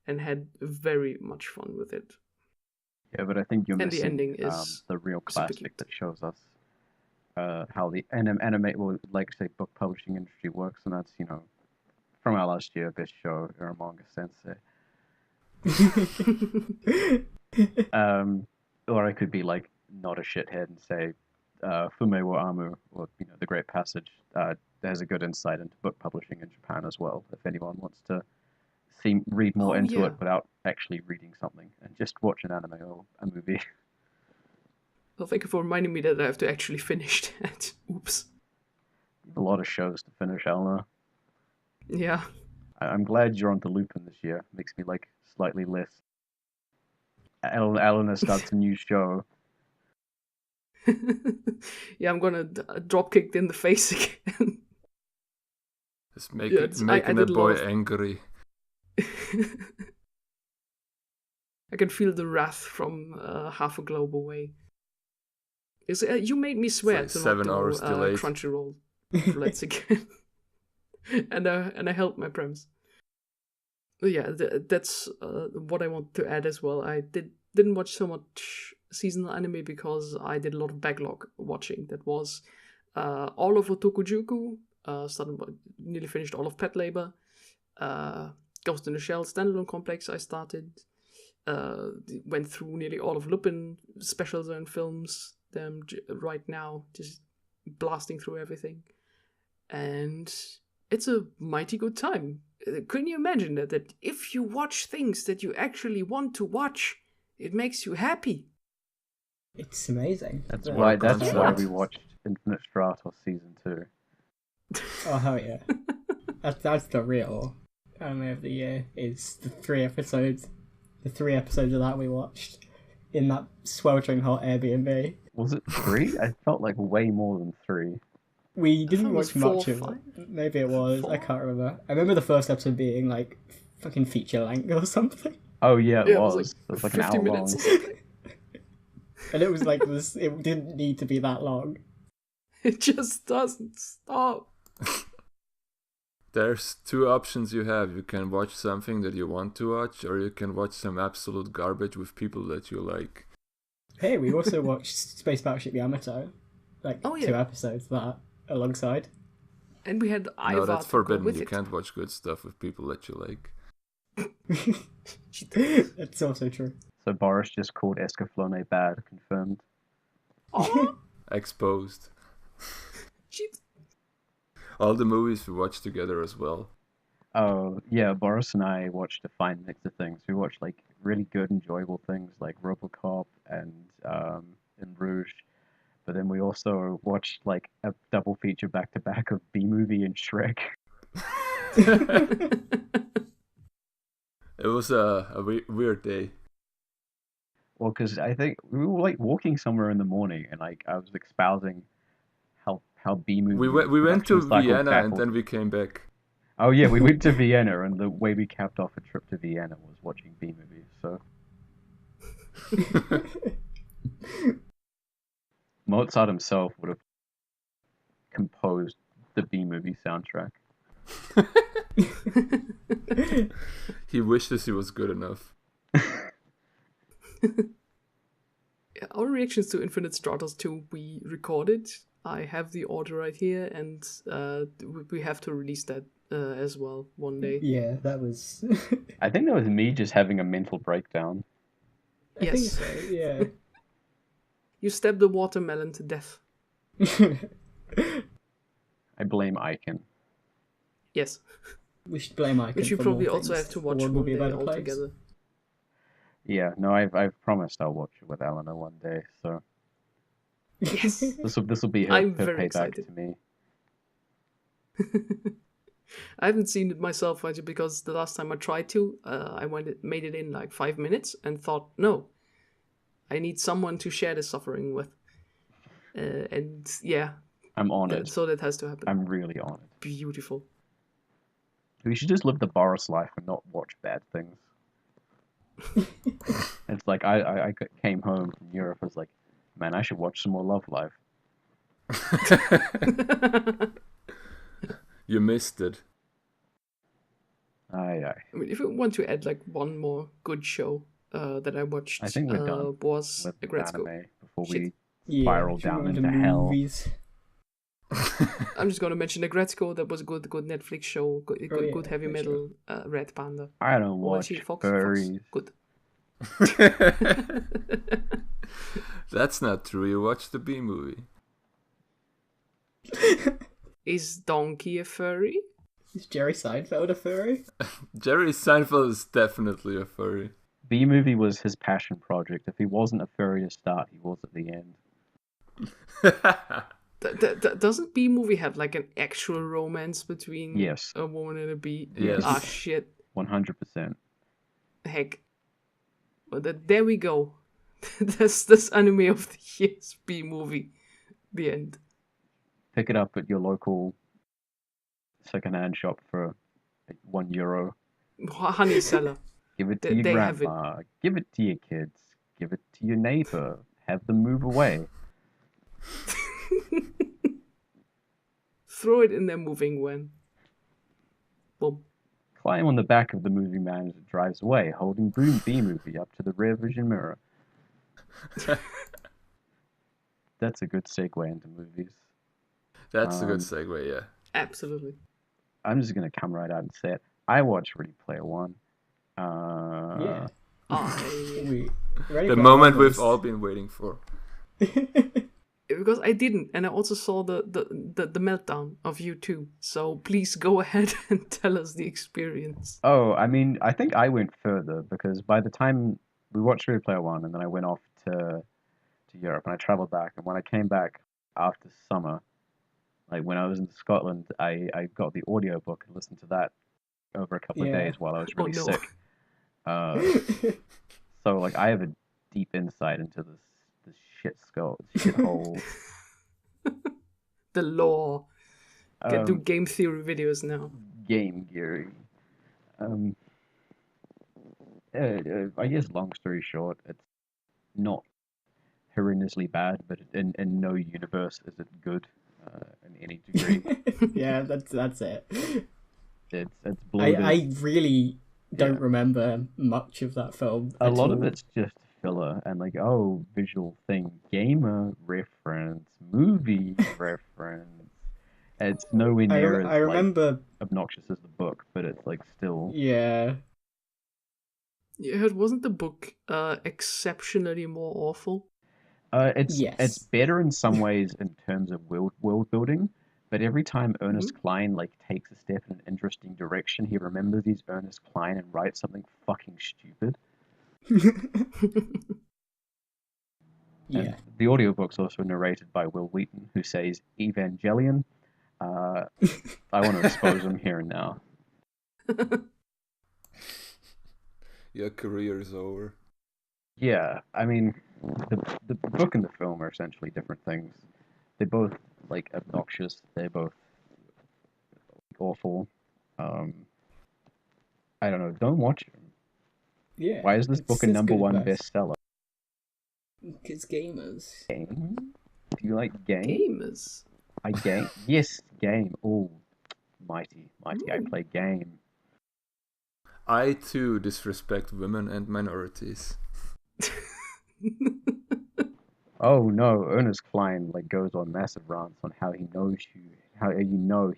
and had very much fun with it. Yeah, but I think you're And the missing ending is the real super classic cute. that shows us how the anime, well, like say, book publishing industry works, and that's, you know, from our last year, this show, Eromanga Sensei. Or I could be like not a shithead and say Fume wa Amu, or you know, The Great Passage, has a good insight into book publishing in Japan as well. If anyone wants to read more into yeah. it without actually reading something, and just watch an anime or a movie. Well, thank you for reminding me that I have to actually finish that. Oops. A lot of shows to finish, Eleanor. Yeah. I'm glad you're on to Lupin this year. Makes me like slightly less. Eleanor starts a new show. Yeah, I'm gonna drop kicked in the face again. It's making a boy angry. I can feel the wrath from half a globe away. You made me swear It's like to 7 not hours do delayed. Crunchyroll Let's again. and I held my premise. Yeah, that's what I want to add as well. I didn't watch so much seasonal anime because I did a lot of backlog watching. That was all of Otokojuku, nearly finished all of Patlabor, Ghost in the Shell standalone complex I started, went through nearly all of Lupin special zone films, them right now, just blasting through everything. And it's a mighty good time. Can you imagine that if you watch things that you actually want to watch, it makes you happy? It's amazing. That's Yeah. why concept. we watched Infinite Stratos season 2. Oh hell yeah! That's the real anime of the year. Is the 3 episodes. The 3 episodes of that we watched in that sweltering hot Airbnb. Was it 3? I felt like way more than 3. We didn't it was watch much 4 of or it. Maybe it was. 4? I can't remember. I remember the first episode being like fucking feature length or something. Oh yeah, Yeah, it was. like It was like an 50 hour minutes long. or something. And it was like this. It didn't need to be that long. It just doesn't stop. There's 2 options you have. You can watch something that you want to watch, or you can watch some absolute garbage with people that you like. Hey, we also watched Space Battleship Yamato, like Oh, yeah. 2 episodes of that alongside. And we had Ivar No, that's to go forbidden. with You it. can't watch good stuff with people that you like. That's also true. So Boris just called Escaflowne bad, confirmed. Oh, Exposed. shit. All the movies we watched together as well. Oh yeah, Boris and I watched a fine mix of things. We watched like really good, enjoyable things like RoboCop and In Rouge, but then we also watched like a double feature back to back of B Movie and Shrek. It was a weird day. Well, because I think we were like walking somewhere in the morning, and like I was espousing how B Movie. We went to production cycle Vienna and baffled. then we came back. Oh yeah, we went to Vienna, and the way we capped off a trip to Vienna was watching B Movie. So Mozart himself would have composed the B Movie soundtrack. He wishes he was good enough. Yeah, our reactions to Infinite Stratos 2 we recorded. I have the order right here, and we have to release that as well one day. Yeah, that was. I think that was me just having a mental breakdown. I think Yes. so, yeah. You stabbed the watermelon to death. I blame Icon. Yes. We should blame Icon. Which you for probably more also things. have to The watch world will one be a day better all place. together. Yeah, no, I've promised I'll watch it with Eleanor one day. So Yes. this will be her, I'm her very payback excited. to me. I haven't seen it myself actually because the last time I tried to, made it in like 5 minutes and thought, no, I need someone to share the suffering with. And yeah, I'm honored. so that has to happen. I'm really honored. Beautiful. We should just live the Boris life and not watch bad things. It's like I came home from Europe. I was like, man, I should watch some more Love Live. You missed it. Aye. I mean, if you want to add like one more good show that I watched, I think we're done was with Agretzko. anime before Shit. we Yeah, spiral should we down go into hell. movies? I'm just going to mention Agretzko. That was a good Netflix show. Good, Oh, yeah, good heavy for metal. Red Panda. I don't Or watch actually, Fox. furries. Good. That's not true. You watched the B movie. Is Donkey a furry? Is Jerry Seinfeld a furry? Jerry Seinfeld is definitely a furry. B-movie was his passion project. If he wasn't a furry to start, he was at the end. Doesn't B-movie have like an actual romance between Yes. a woman and a bee? Yes. Ah, shit. 100%. Heck. Well, there we go. That's anime of the year's B-movie. The end. Pick it up at your local second-hand shop for €1. Honey seller. Give it to your They have grandma. Give it to your kids. Give it to your neighbor. Have them move away. Throw it in their moving van. Boom. Climb on the back of the moving van as it drives away, holding B-movie up to the rear vision mirror. That's a good segue into movies. That's a good segue, yeah. Absolutely. I'm just gonna come right out and say it. I watched Ready Player One. Yeah. I... The moment we've all been waiting for. Because I didn't, and I also saw the meltdown of you too. So please go ahead and tell us the experience. Oh, I mean, I think I went further because by the time we watched Ready Player One, and then I went off to Europe, and I traveled back, and when I came back after summer, like when I was in Scotland, I got the audiobook and listened to that over a couple of days while I was really sick. So like I have a deep insight into this shithole. The lore. Can do game theory videos now. Game theory. I guess long story short, it's not horrendously bad, but in no universe is it good in any degree. Yeah, that's it. It's bloated. I really don't remember much of that film. A lot of it's just filler and like, oh, visual thing, gamer reference, movie reference. It's nowhere near as like, obnoxious as the book, but it's like still. Yeah. Yeah, wasn't the book exceptionally more awful? It's better in some ways in terms of world building, but every time Ernest Cline like takes a step in an interesting direction, he remembers he's Ernest Cline and writes something fucking stupid. Yeah. And the audiobook's also narrated by Will Wheaton, who says Evangelion. I want to expose him here and now. Your career is over. Yeah, I mean, the book and the film are essentially different things. They're both like obnoxious. They're both awful. I don't know. Don't watch them. Yeah. Why is this book a #1 bestseller? Because gamers. Game? Do you like game? Gamers. I game. Yes, game. Oh, mighty. I play game. I too disrespect women and minorities. Oh no, Ernest Cline like goes on massive rants on how he knows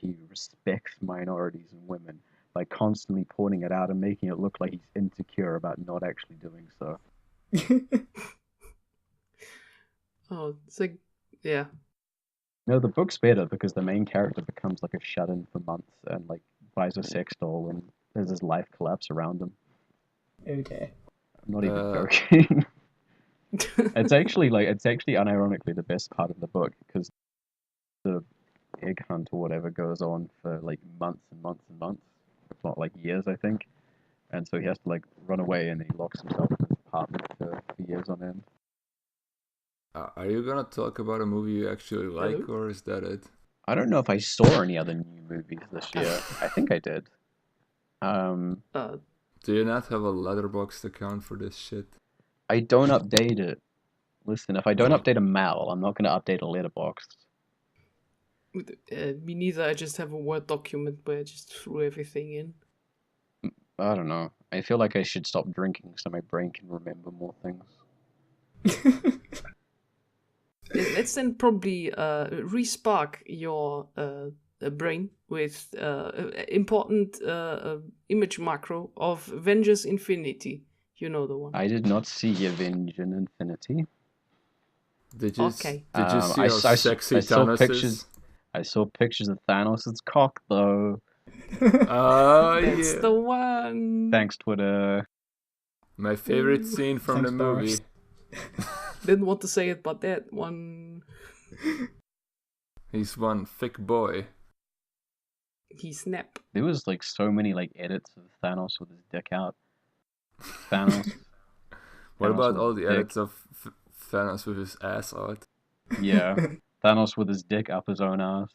he respects minorities and women, like constantly pointing it out and making it look like he's insecure about not actually doing so. Oh, it's like, yeah. No, the book's better because the main character becomes like a shut-in for months and like buys a sex doll and there's his life collapse around him. Okay. I'm not even joking. It's actually unironically the best part of the book because the egg hunt or whatever goes on for like months and months and months, if not like years, I think. And so he has to like run away and he locks himself in his apartment for years on end. Are you gonna talk about a movie you actually like, or is that it? I don't know if I saw any other new movies this year. I think I did. Do you not have a Letterboxd account for this shit? I don't update it. Listen, if I don't update a mail, I'm not going to update a letterbox. Me neither. I just have a Word document where I just threw everything in. I don't know. I feel like I should stop drinking so my brain can remember more things. Let's then probably re-spark your brain with important image macro of Avengers Infinity. You know the one. I did not see Avengers Infinity. Did you see how sexy I saw Thanos pictures. is? I saw pictures of Thanos' cock, though. Oh, That's yeah. the one. Thanks, Twitter. My favorite scene from Thanks, the movie. Boris. Didn't want to say it, but that one. He's one thick boy. He snap. There was like so many like edits of Thanos with his dick out. Thanos. What Thanos about with all his the dick. edits of Thanos with his ass out? Yeah. Thanos with his dick up his own ass.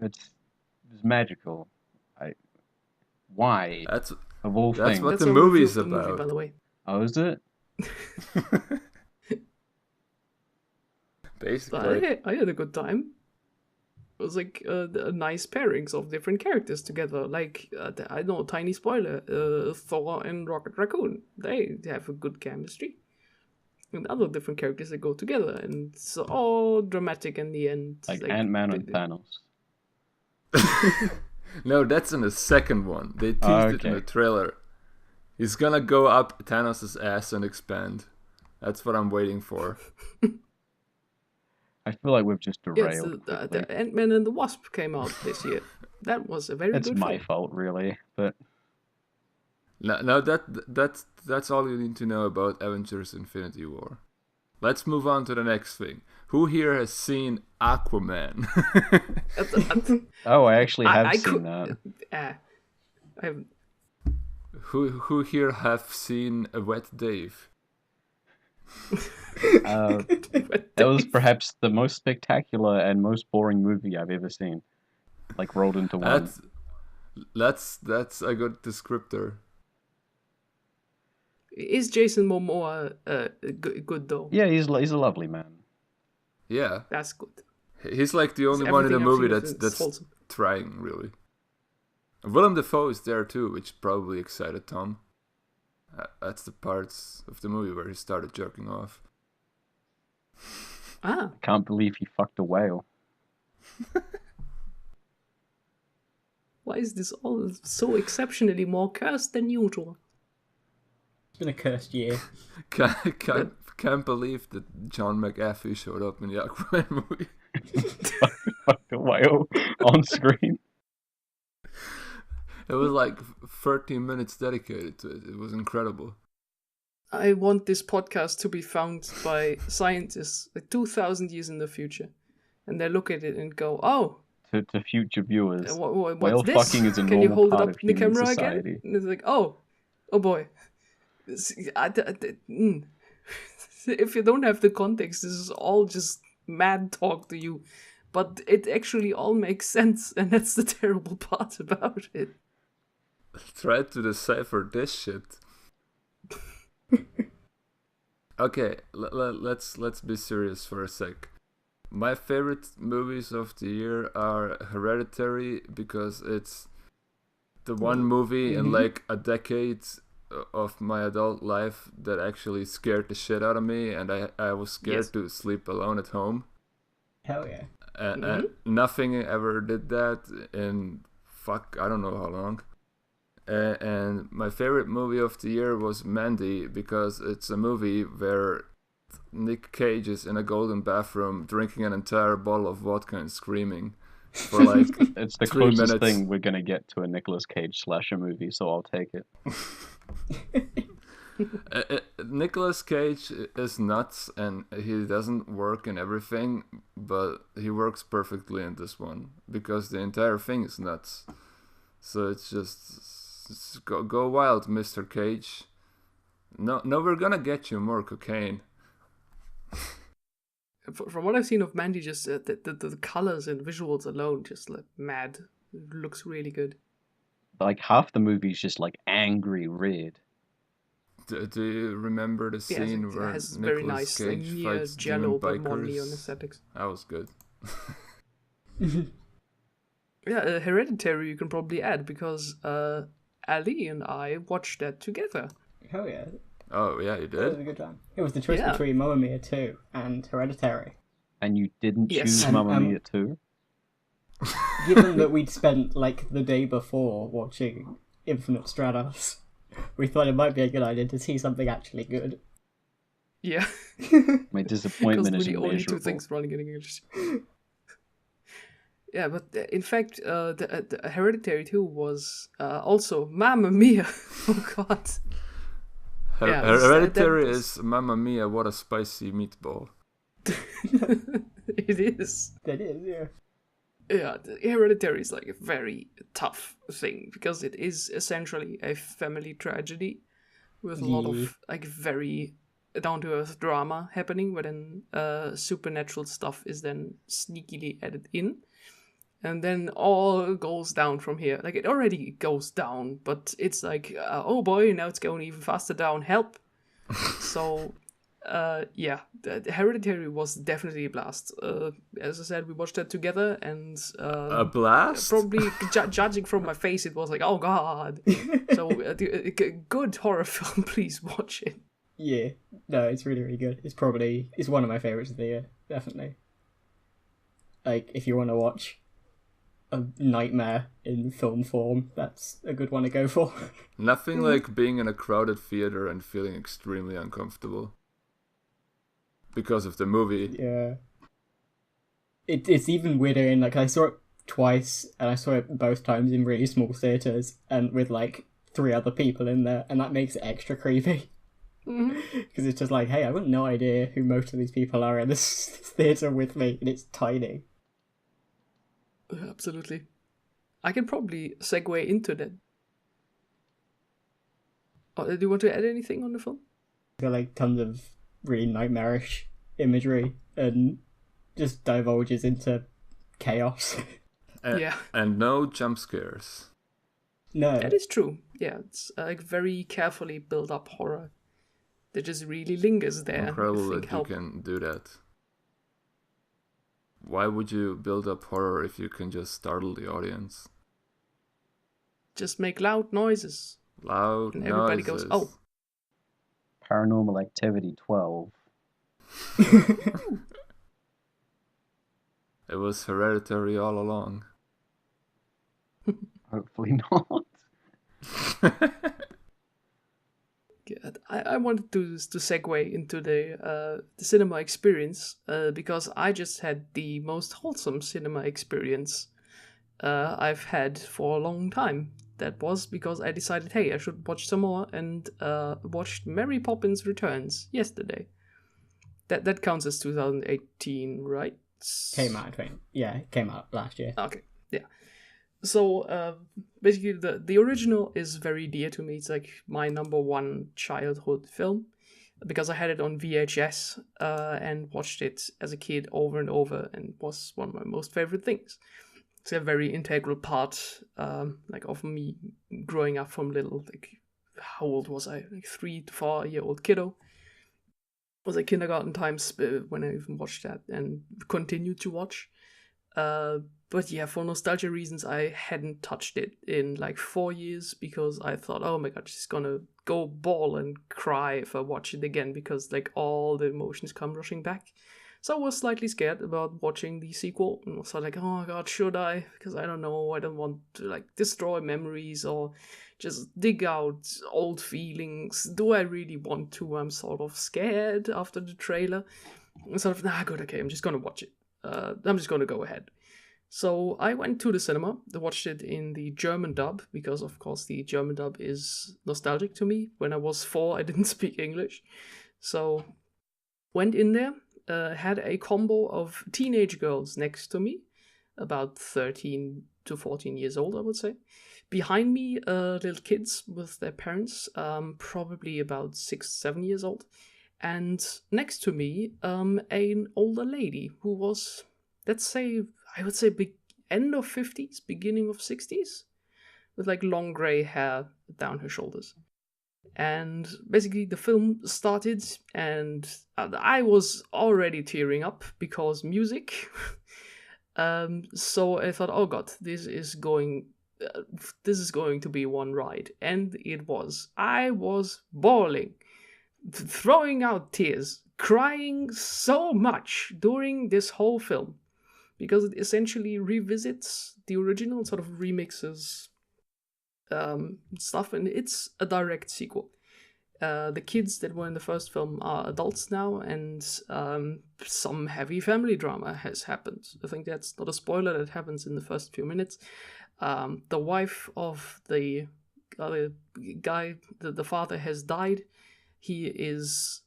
It's magical. Why? That's Of all That's things. what That's the a review movie's of the movie, about. by the way. Oh, is it? Basically. I had a good time. It was like nice pairings of different characters together. Like, I know, tiny spoiler, Thor and Rocket Raccoon. They have a good chemistry. And other different characters that go together. And it's all dramatic in the end. Like Ant-Man and they- Thanos. No, that's in the second one. They teased it in the Okay. trailer. He's gonna go up Thanos' ass and expand. That's what I'm waiting for. I feel like we've just Yes, derailed. the Ant-Man and the Wasp came out this year. That was a very It's good my film. fault, really. But No, that's all you need to know about Avengers Infinity War. Let's move on to the next thing. Who here has seen Aquaman? oh, I actually have I seen could- that. I have Who here have seen A Wet Dave? That was perhaps the most spectacular and most boring movie I've ever seen. Like rolled into one. That's a good descriptor. Is Jason Momoa good though? Yeah, he's a lovely man. Yeah, That's good. he's like the only one in the Everything I've movie seen that's is that's wholesome. trying really. Willem Dafoe is there too, which probably excited Tom. That's the parts of the movie where he started jerking off. Ah, Can't believe he fucked a whale. why is this all so exceptionally more cursed than usual? It's been a cursed year. Can't believe that John McAfee showed up in the Aquaman movie. Fucked a whale on screen. It was like 13 minutes dedicated to it. It was incredible. I want this podcast to be found by scientists like 2,000 years in the future. And they look at it and go, oh, To future viewers, what's whale this? fucking is a Can you normal hold it part up of in the human camera society. again? And it's like, oh boy. If you don't have the context, this is all just mad talk to you. But it actually all makes sense, and that's the terrible part about it. Try to decipher this shit. Okay, let's be serious for a sec. My favorite movies of the year are Hereditary because it's the one movie in like a decade of my adult life that actually scared the shit out of me, and I was scared Yes. to sleep alone at home. Hell yeah. Nothing ever did that in I don't know how long. And my favorite movie of the year was Mandy because it's a movie where Nick Cage is in a golden bathroom drinking an entire bottle of vodka and screaming for like It's the 3 closest minutes. thing we're gonna get to a Nicolas Cage slasher movie, so I'll take it. Nicolas Cage is nuts and he doesn't work in everything, but he works perfectly in this one because the entire thing is nuts. So it's just go wild, Mr. Cage. No, we're gonna get you more cocaine. From what I've seen of Mandy, just the colors and visuals alone, just like mad. It looks really good. Like half the movie's just like angry red. Do you remember the Yeah, scene it where has very Nicolas nice, like, Cage near fights Jello, demon but more bikers? neon aesthetics. That was good. Yeah, Hereditary you can probably add because Ali and I watched that together. Hell yeah. Oh yeah, you It was did. a good time. It was the choice Yeah. between Mamma Mia 2 and Hereditary. And you didn't Yes. choose And, Mamma Mia 2? Given that we'd spent like the day before watching Infinite Stratos, we thought it might be a good idea to see something actually good. Yeah, My because disappointment we're is the only two immeasurable. things running in English. Yeah, but in fact, the Hereditary 2 was also Mamma Mia. Oh God. Hereditary is Mamma Mia, what a spicy meatball. It is. That is, yeah. Yeah, the Hereditary is like a very tough thing because it is essentially a family tragedy with a lot of like very down-to-earth drama happening, but then supernatural stuff is then sneakily added in. And then all goes down from here. Like, it already goes down, but it's like, oh boy, now it's going even faster down. Help! So, yeah, the Hereditary was definitely a blast. As I said, we watched that together, and... a blast? Probably, judging from my face, it was like, oh god. So, good horror film, please watch it. Yeah, no, it's really, really good. It's one of my favourites of the year, definitely. Like, if you want to watch a nightmare in film form, that's a good one to go for. Nothing like being in a crowded theater and feeling extremely uncomfortable because of the movie. Yeah. It's even weirder in, like, I saw it twice, and I saw it both times in really small theatres, and with, like, 3 other people in there, and that makes it extra creepy. Because it's just like, hey, I've got no idea who most of these people are in this theatre with me, and it's tiny. Absolutely. I can probably segue into that. Do you want to add anything on the film? Got like tons of really nightmarish imagery and just divulges into chaos. And no jump scares. No. That is true. Yeah, it's like very carefully built up horror that just really lingers there. Incredible that you can do that. Why would you build up horror if you can just startle the audience? Just make loud noises. And everybody noises. Goes, oh. Paranormal Activity 12. It was Hereditary all along. Hopefully not. I wanted to segue into the cinema experience because I just had the most wholesome cinema experience I've had for a long time. That was because I decided, hey, I should watch some more, and watched Mary Poppins Returns yesterday. That counts as 2018, right? Came out last year. Okay, yeah. So basically, the original is very dear to me. It's like my number one childhood film because I had it on VHS and watched it as a kid over and over, and was one of my most favorite things. It's a very integral part, like of me growing up from little. Like, how old was I? Like 3 to 4 year old kiddo. It was like kindergarten times when I even watched that and continued to watch. But yeah, for nostalgia reasons, I hadn't touched it in like 4 years because I thought, oh my god, she's gonna go bawl and cry if I watch it again because like all the emotions come rushing back. So I was slightly scared about watching the sequel and was like, oh my god, should I? Because I don't know, I don't want to like destroy memories or just dig out old feelings. Do I really want to? I'm sort of scared after the trailer. And sort of, nah, good, okay, I'm just gonna watch it. I'm just gonna go ahead. So I went to the cinema, watched it in the German dub, because of course the German dub is nostalgic to me. When I was 4, I didn't speak English. So went in there, had a combo of teenage girls next to me, about 13 to 14 years old, I would say. Behind me, little kids with their parents, probably about 6, 7 years old. And next to me, an older lady who was, let's say, I would say end of 50s, beginning of 60s, with like long grey hair down her shoulders. And basically the film started and I was already tearing up because music. So I thought, oh god, this is going to be one ride. And it was. I was bawling, throwing out tears, crying so much during this whole film. Because it essentially revisits the original and sort of remixes stuff, and it's a direct sequel. The kids that were in the first film are adults now, and some heavy family drama has happened. I think that's not a spoiler, that happens in the first few minutes. The wife of the guy, the father, has died. He is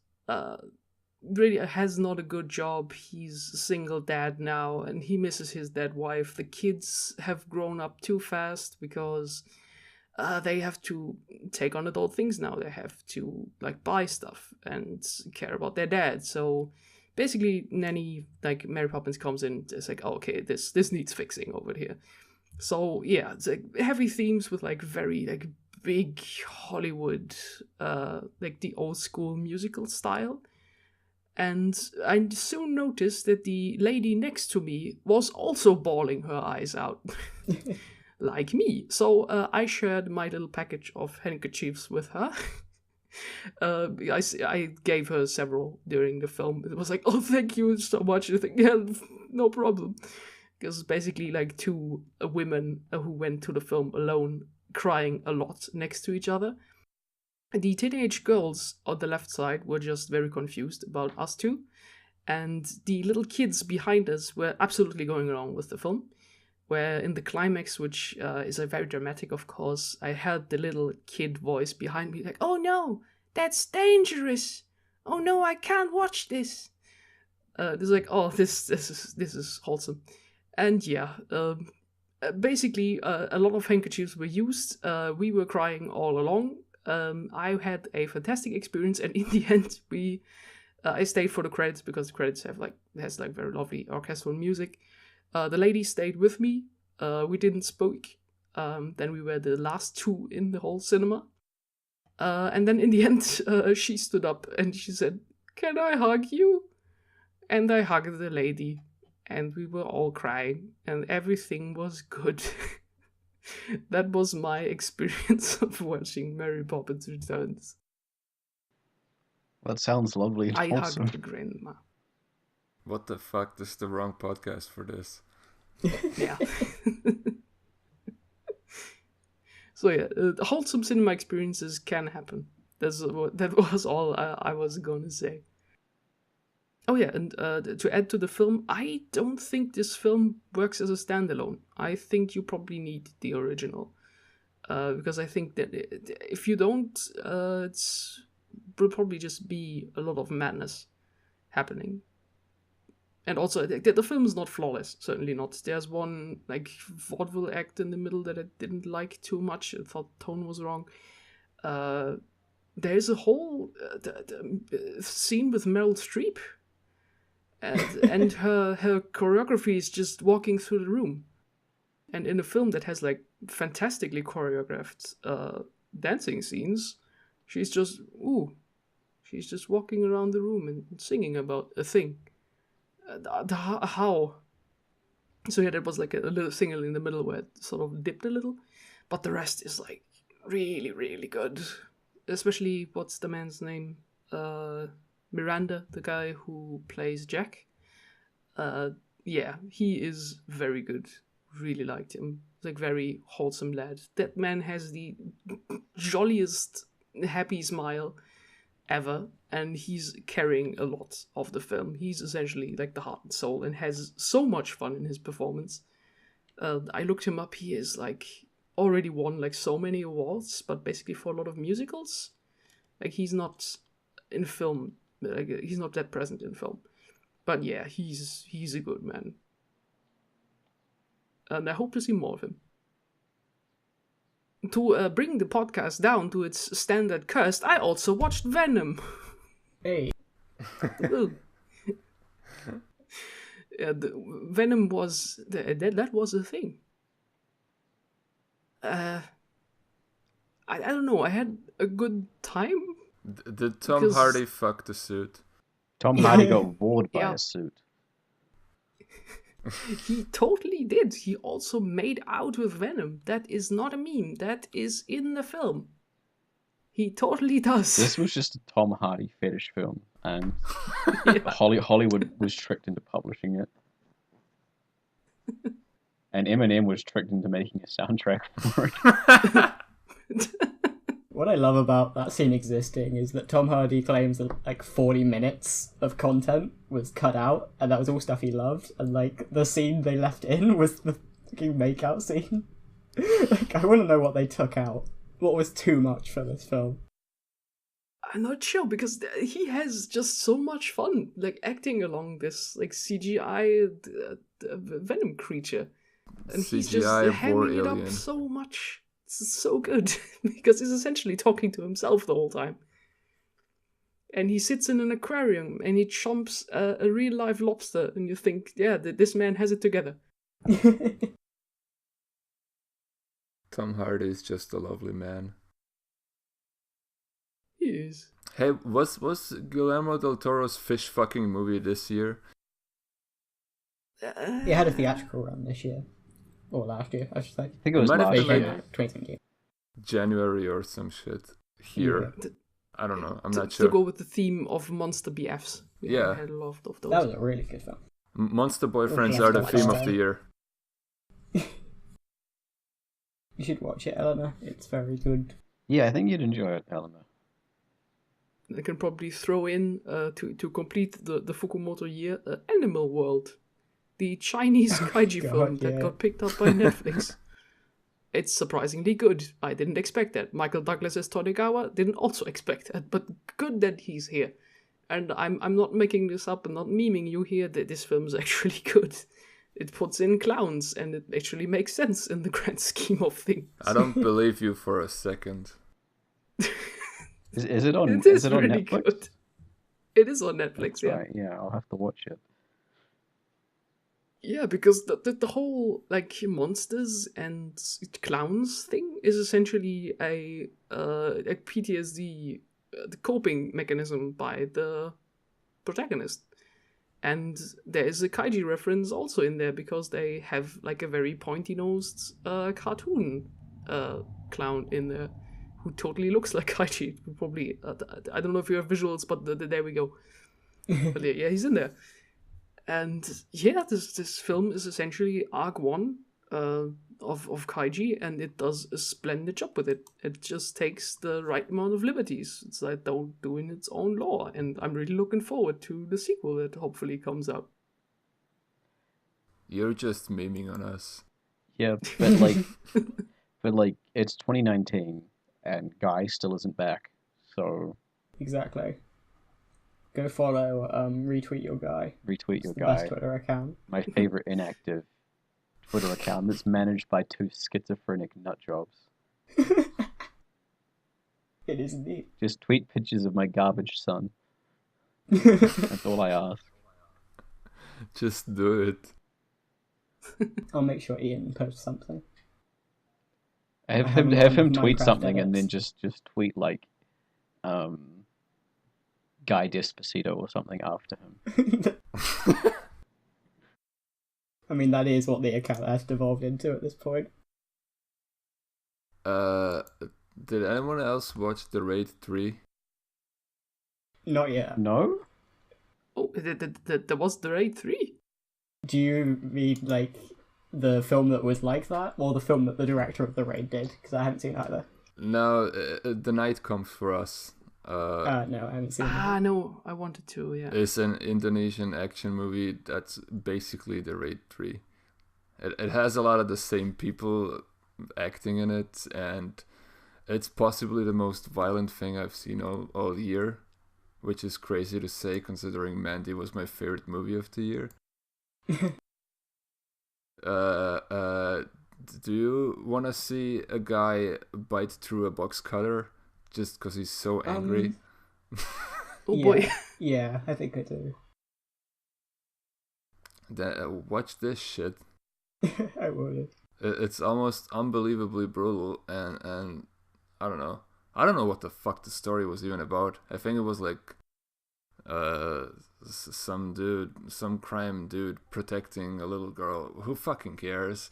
really has not a good job. He's a single dad now, and he misses his dead wife. The kids have grown up too fast because they have to take on adult things now. They have to like buy stuff and care about their dad. So basically, Nanny, like Mary Poppins, comes in. It's like, oh, okay, this needs fixing over here. So yeah, it's like heavy themes with like very like big Hollywood, like the old school musical style. And I soon noticed that the lady next to me was also bawling her eyes out, like me. So I shared my little package of handkerchiefs with her. I gave her several during the film. It was like, oh, thank you so much. I think, yeah, no problem. Because basically like two women who went to the film alone crying a lot next to each other. The teenage girls on the left side were just very confused about us two, and the little kids behind us were absolutely going along with the film, where in the climax, which is a very dramatic, of course, I heard the little kid voice behind me like, oh no, that's dangerous. Oh no, I can't watch this. It's like, oh, this is wholesome. And yeah, basically a lot of handkerchiefs were used. We were crying all along. I had a fantastic experience, and in the end, I stayed for the credits because the credits has very lovely orchestral music. The lady stayed with me. We didn't speak. Then we were the last two in the whole cinema. And then in the end, she stood up and she said, "Can I hug you?" And I hugged the lady, and we were all crying, and everything was good. That was my experience of watching Mary Poppins Returns. That sounds lovely and I awesome. hugged the grandma. What the fuck? This is the wrong podcast for this. Yeah. So yeah, wholesome cinema experiences can happen. That was all I was going to say. Oh yeah, and to add to the film, I don't think this film works as a standalone. I think you probably need the original. Because I think that if you don't, it will probably just be a lot of madness happening. And also, the film is not flawless, certainly not. There's one like vaudeville act in the middle that I didn't like too much. I thought the tone was wrong. There's a whole scene with Meryl Streep. And her choreography is just walking through the room. And in a film that has like fantastically choreographed dancing scenes, she's just walking around the room and singing about a thing. How? So yeah, there was like a little single in the middle where it sort of dipped a little, but the rest is like really, really good. Especially, what's the man's name? Miranda, the guy who plays Jack. Yeah, he is very good. Really liked him. Like very wholesome lad. That man has the jolliest happy smile ever, and he's carrying a lot of the film. He's essentially like the heart and soul and has so much fun in his performance. I looked him up. He is like already won like so many awards, but basically for a lot of musicals. Like he's not in film. Like, he's not that present in film, but yeah, he's a good man, and I hope to see more of him. To bring the podcast down to its standard cursed, I also watched Venom. Hey. Yeah, Venom was that was a thing. I don't know. I had a good time. Did Tom Hardy fuck the suit? Tom Hardy got bored by a suit. He totally did. He also made out with Venom. That is not a meme. That is in the film. He totally does. This was just a Tom Hardy fetish film, and Hollywood was tricked into publishing it. And Eminem was tricked into making a soundtrack for it. What I love about that scene existing is that Tom Hardy claims that like 40 minutes of content was cut out, and that was all stuff he loved, and like the scene they left in was the fucking makeout scene. Like, I want to know what they took out. What was too much for this film? I'm not sure, because he has just so much fun, like acting along this like CGI venom creature, and he's just CGI hamming it alien. up so much. It's so good because he's essentially talking to himself the whole time. And he sits in an aquarium and he chomps a real live lobster, and you think, yeah, this man has it together. Tom Hardy is just a lovely man. He is. Hey, was Guillermo del Toro's fish fucking movie this year? It had a theatrical run this year. Or last year, I should say. I think it was Might have last been Came year. out 2017. January or some shit. Here. Yeah. I don't know. I'm not To sure. go with the theme of monster BFs. We Yeah. had a lot of those. That was a really good film. Monster boyfriends Okay, are the that's theme of fine. the year. You should watch it, Eleanor. It's very good. Yeah, I think you'd enjoy it, Eleanor. I can probably throw in, to complete the Fukumoto year, Animal World. The Chinese kaiju God, film that yeah. got picked up by Netflix. It's surprisingly good. I didn't expect that. Michael Douglas as Tonegawa didn't also expect that, but good that he's here. And I'm not making this up and not memeing you here, that this film is actually good. It puts in clowns, and it actually makes sense in the grand scheme of things. I don't believe you for a second. Is it on? It Is is it on really Netflix? good. It is on Netflix, That's yeah. right. Yeah, I'll have to watch it. Yeah, because the whole like monsters and clowns thing is essentially a PTSD the coping mechanism by the protagonist, and there is a kaiji reference also in there because they have like a very pointy nosed cartoon clown in there who totally looks like kaiji. Probably I don't know if you have visuals, but there we go. But yeah, he's in there. And yeah, this film is essentially Arc 1 of Kaiji, and it does a splendid job with it. It just takes the right amount of liberties. It's like doing its own lore, and I'm really looking forward to the sequel that hopefully comes out. You're just memeing on us. Yeah, but like it's 2019 and Guy still isn't back. So Exactly. Go follow, retweet your guy. retweet It's your the best guy. Twitter account. My favorite inactive Twitter account that's managed by two schizophrenic nutjobs. It is indeed. Just tweet pictures of my garbage son. That's all I ask. Just do it. I'll make sure Ian posts something. Have I have him a have lot him of tweet Minecraft something and then edits. just tweet like Guy Despacito or something after him. I mean, that is what the account has devolved into at this point. Did anyone else watch The Raid 3? Not yet. No? Oh, there was the Raid 3. Do you mean, like, the film that was like that, or the film that the director of The Raid did? Because I haven't seen either. No, The Night Comes for Us. No, I haven't seen it. No, I wanted to, yeah. It's an Indonesian action movie that's basically The Raid 3. It has a lot of the same people acting in it, and it's possibly the most violent thing I've seen all year, which is crazy to say considering Mandy was my favorite movie of the year. Do you want to see a guy bite through a box cutter just because he's so angry? Oh yeah, boy. Yeah, I think I do. Then watch this shit. I would. It's almost unbelievably brutal, and I don't know. I don't know what the fuck the story was even about. I think it was like some crime dude protecting a little girl. Who fucking cares?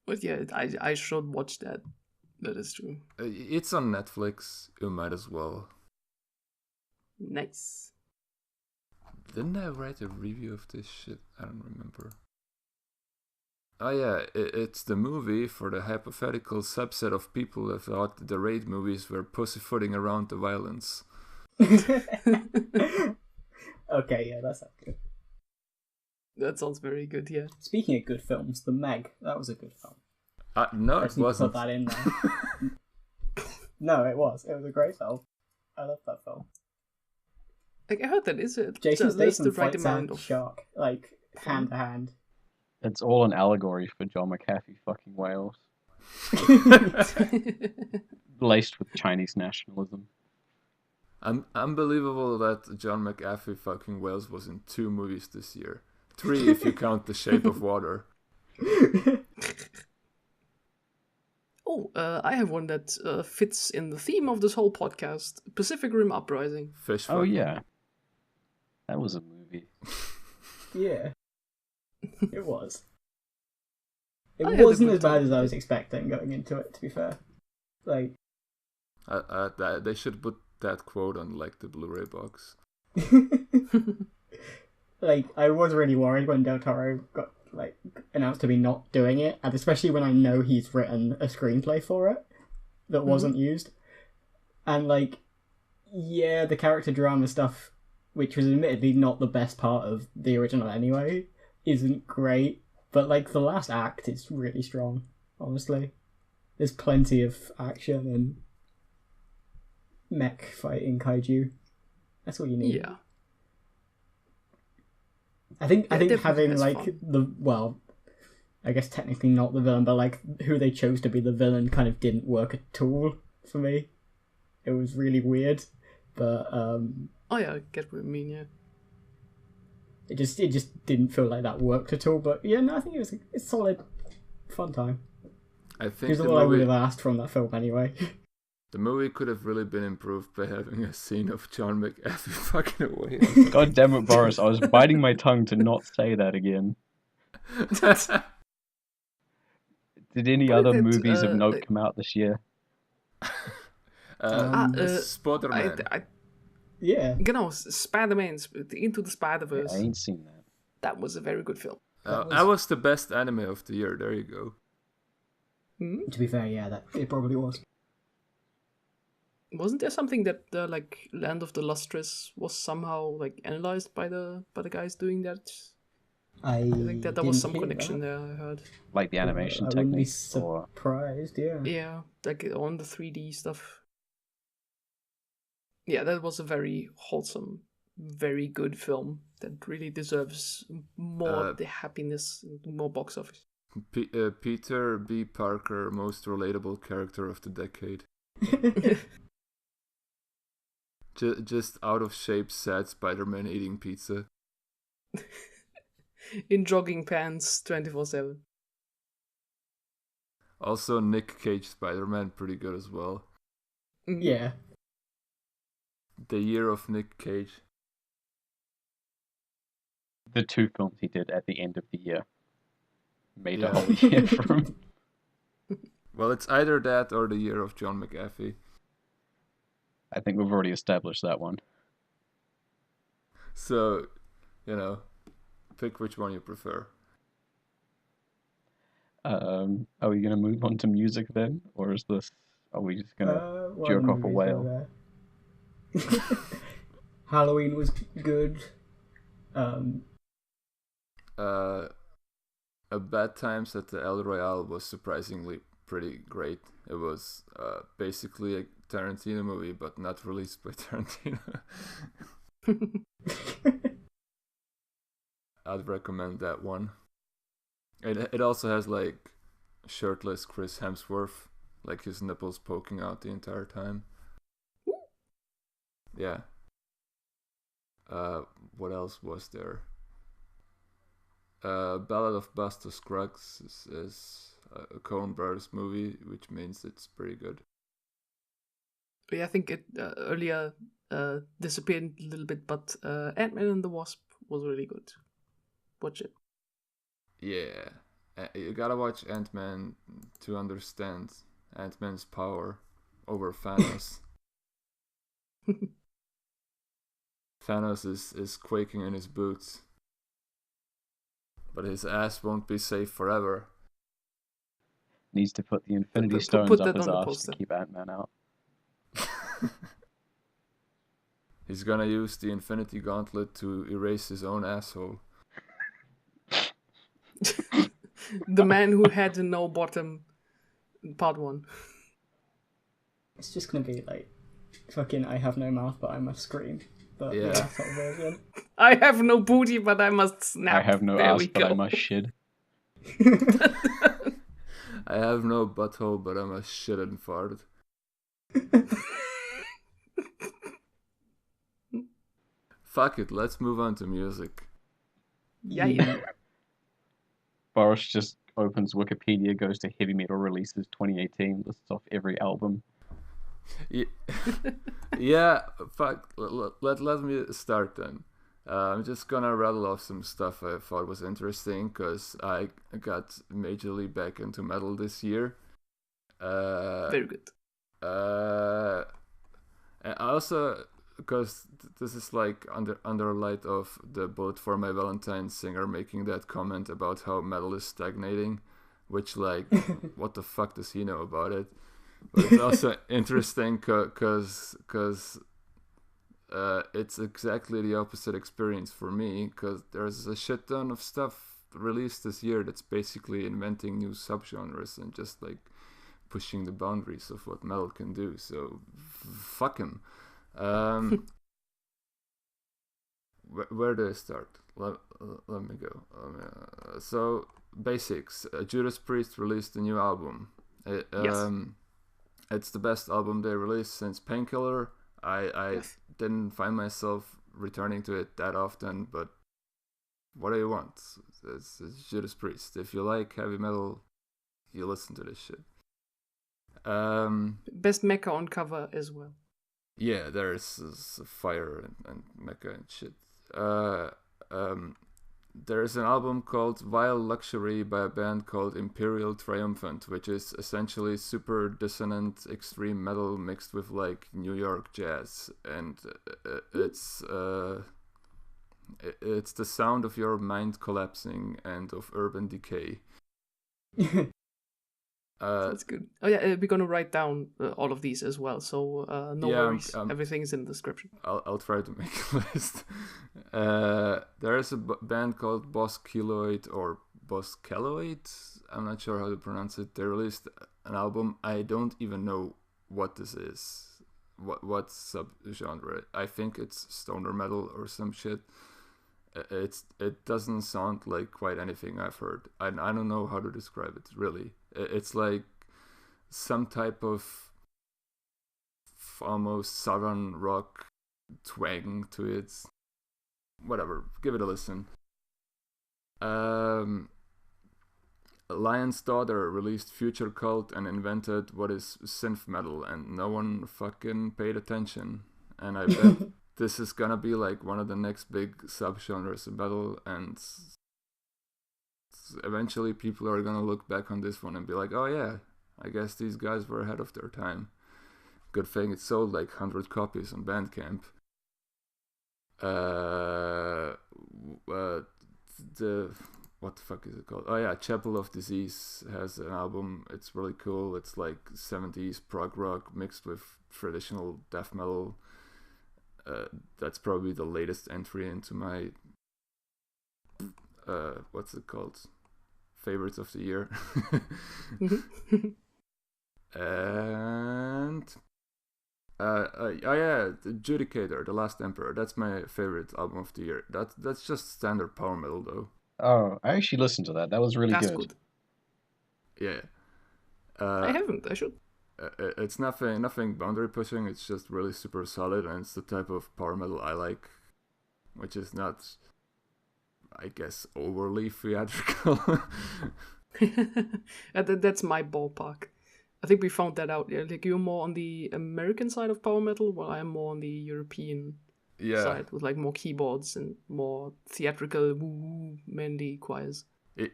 But yeah, I should watch that. That is true. It's on Netflix. You might as well. Nice. Didn't I write a review of this shit? I don't remember. Oh yeah, it's the movie for the hypothetical subset of people that thought the Raid movies were pussyfooting around the violence. Okay, yeah, that's not good. That sounds very good, yeah. Speaking of good films, The Meg, that was a good film. No, I it just need to wasn't. put that in there. No, it was. It was a great film. I love that film. Like, I heard that is it. Jason There's Statham the right fights amount a of shark, like, hand to hand. It's all an allegory for John McAfee fucking whales, laced with Chinese nationalism. Unbelievable that John McAfee fucking Wales was in 2 movies this year. 3 if you count The Shape of Water. I have one that fits in the theme of this whole podcast: Pacific Rim Uprising. Fish Oh fucking. yeah, that was a movie. Yeah. It was. It I had a wasn't good as bad time as I with was expecting going into it, to be fair. Like, They should put that quote on like the Blu-ray box. like, I was really worried when Del Toro got, like, announced to be not doing it, and especially when I know he's written a screenplay for it that wasn't used. And, like, yeah, the character drama stuff, which was admittedly not the best part of the original anyway, isn't great, but, like, the last act is really strong, honestly. There's plenty of action and mech fighting kaiju. That's what you need. Yeah. I think definitely having, has like, fun. I guess technically not the villain, but, like, who they chose to be the villain kind of didn't work at all for me. It was really weird, but Oh yeah, I get what you mean, yeah. it just didn't feel like that worked at all. But yeah, no, I think it's a solid, fun time. I think Here's the all I would movie, have asked from that film anyway. the movie could have really been improved by having a scene of John McAfee fucking away. God damn it, Boris! I was biting my tongue to not say that again. Did any But other it, movies of note come out this year? Spider-Man. Yeah. Genau, Spider-Man, Into the Yeah, Spider-Verse. I ain't seen that. That was a very good film. That was the best anime of the year. There you go. To be fair, yeah, that it probably was. Wasn't there something that like Land of the Lustrous was somehow like analyzed by the guys doing that? I think that there was didn't some hear connection that. there. I heard. Like the animation I wouldn't be techniques, or surprised. Yeah. Yeah, like on the 3D stuff. Yeah, that was a very wholesome, very good film that really deserves more the happiness, more box office. Peter B. Parker, most relatable character of the decade. Just out of shape, sad Spider-Man eating pizza. In jogging pants, 24/7. Also, Nick Cage Spider-Man, pretty good as well. Yeah. The year of Nick Cage. the 2 films he did at the end of the year made Yeah. a whole year for him. Well, it's either that or the year of John McAfee. I think we've already established that one. So, pick which one you prefer. Are we going to move on to music then? Or are we just going to jerk off a whale? Halloween was good. A Bad Times at the El Royale was surprisingly pretty great. It was basically a Tarantino movie, but not released by Tarantino. I'd recommend that one. It also has like shirtless Chris Hemsworth, like his nipples poking out the entire time. Yeah. What else was there? Ballad of Buster Scruggs is a Coen Brothers movie, which means it's pretty good. Yeah, I think it earlier disappeared a little bit, but Ant-Man and the Wasp was really good. Watch it. Yeah. You gotta watch Ant-Man to understand Ant-Man's power over Thanos. Thanos is quaking in his boots. but his ass won't be safe forever. Needs to put the Infinity Put Stones that up his on the ass poster. to keep Ant-Man out. He's gonna use the Infinity Gauntlet to erase his own asshole. The man who had no bottom, part 1. It's just gonna be like fucking I have no mouth but I must scream. But Yeah. the asshole version. I have no booty, but I must snap. I have no there ass, we but go. I must shit. I have no butthole, but I'm a shit and fart. Fuck it, let's move on to music. Yeah. Boris just opens Wikipedia, goes to heavy metal releases 2018, lists off every album. Yeah, fuck. Let me start then. I'm just gonna rattle off some stuff I thought was interesting because I got majorly back into metal this year. Very good. And also because this is like under light of the Bullet for My Valentine singer making that comment about how metal is stagnating, which like what the fuck does he know about it? But it's also interesting because it's exactly the opposite experience for me, because there's a shit ton of stuff released this year that's basically inventing new subgenres and just like pushing the boundaries of what metal can do. So fuck him. Where do I start? Let me go. So basics. Judas Priest released a new album. Yes. It's the best album they released since Painkiller. I didn't find myself returning to it that often, but what do you want? It's Judas Priest. If you like heavy metal, you listen to this shit. Best mecha on cover as well. Yeah, there's fire and mecha and shit. There's an album called Vile Luxury by a band called Imperial Triumphant, which is essentially super dissonant extreme metal mixed with like New York jazz, and it's the sound of your mind collapsing and of urban decay. That's good. Oh yeah, we're gonna write down all of these as well, so no worries. Everything's in the description. I'll try to make a list. There is a band called Boskeloid or Boskeloid. I'm not sure how to pronounce it. They released an album. I don't even know what this is. What subgenre? I think it's stoner metal or some shit. It doesn't sound like quite anything I've heard. I don't know how to describe it really. It's like some type of almost southern rock twang to it. Whatever, give it a listen. Lion's Daughter released Future Cult and invented what is synth metal, and no one fucking paid attention. And I bet this is gonna be like one of the next big subgenres of metal, and eventually people are gonna look back on this one and be like, oh yeah, I guess these guys were ahead of their time. Good thing it sold like 100 copies on Bandcamp. What the fuck is it called? Oh yeah, Chapel of Disease has an album. It's really cool. It's like 70s prog rock mixed with traditional death metal. That's probably the latest entry into my what's it called? Favorites of the year. And oh yeah, the Judicator, The Last Emperor. That's my favorite album of the year. That's just standard power metal though. Oh, I actually listened to that. That was really good. Yeah. I haven't. I should. It's nothing boundary pushing. It's just really super solid, and it's the type of power metal I like, which is not, I guess, overly theatrical. That's my ballpark. I think we found that out. Yeah, like you're more on the American side of power metal, while I'm more on the European side with like more keyboards and more theatrical, manly choirs.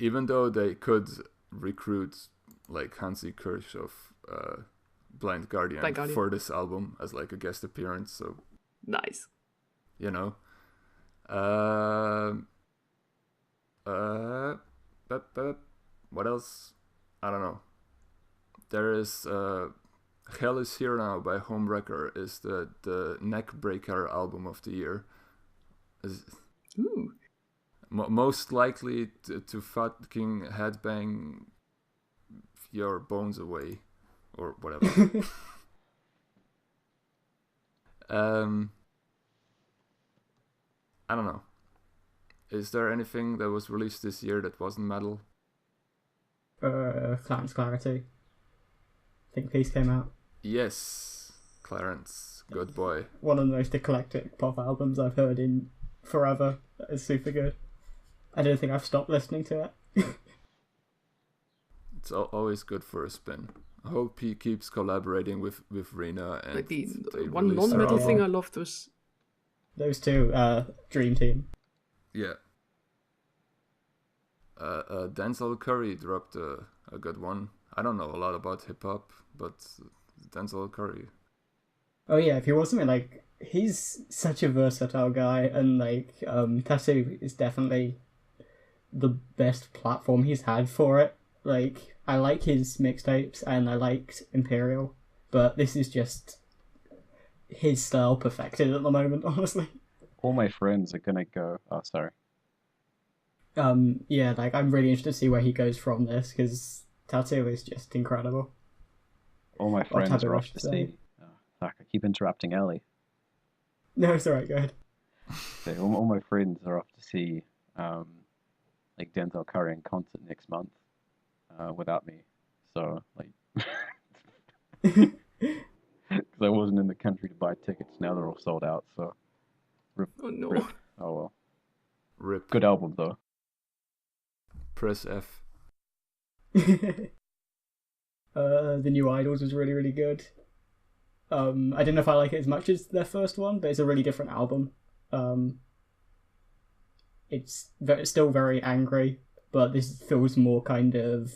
Even though they could recruit like Hansi Kirsch of Blind Guardian for this album as like a guest appearance, so nice. You know. But what else? I don't know. There is Hell Is Here Now by Homewrecker is the neck breaker album of the year. Ooh. Most likely to fucking headbang your bones away or whatever. I don't know. Is there anything that was released this year that wasn't metal? Clarence Clarity. I think Peace came out. Yes, Clarence, good boy. One of the most eclectic pop albums I've heard in forever. It's super good. I don't think I've stopped listening to it. It's always good for a spin. I hope he keeps collaborating with Rina. And Like the they one release non-metal their thing I album. loved was Those two, Dream Team. Yeah. Denzel Curry dropped a good one. I don't know a lot about hip hop, but Denzel Curry. Oh yeah, if he wasn't like, he's such a versatile guy, and like Tattoo is definitely the best platform he's had for it. Like, I like his mixtapes and I liked Imperial, but this is just his style perfected at the moment, honestly. All my friends are gonna go. Oh, sorry. Yeah, like I'm really interested to see where he goes from this, because Tattoo is just incredible. All my friends Tattoo are I off should to say. see. Oh, fuck, I keep interrupting Ellie. No, it's alright, go ahead. So all my friends are off to see like Denzel Curry in concert next month without me. So like, because I wasn't in the country to buy tickets, now they're all sold out. So oh no. rip. Oh well. Rip. Good album though. Press F. The New Idols was really, really good. I don't know if I like it as much as their first one, but it's a really different album. It's still very angry, but this feels more kind of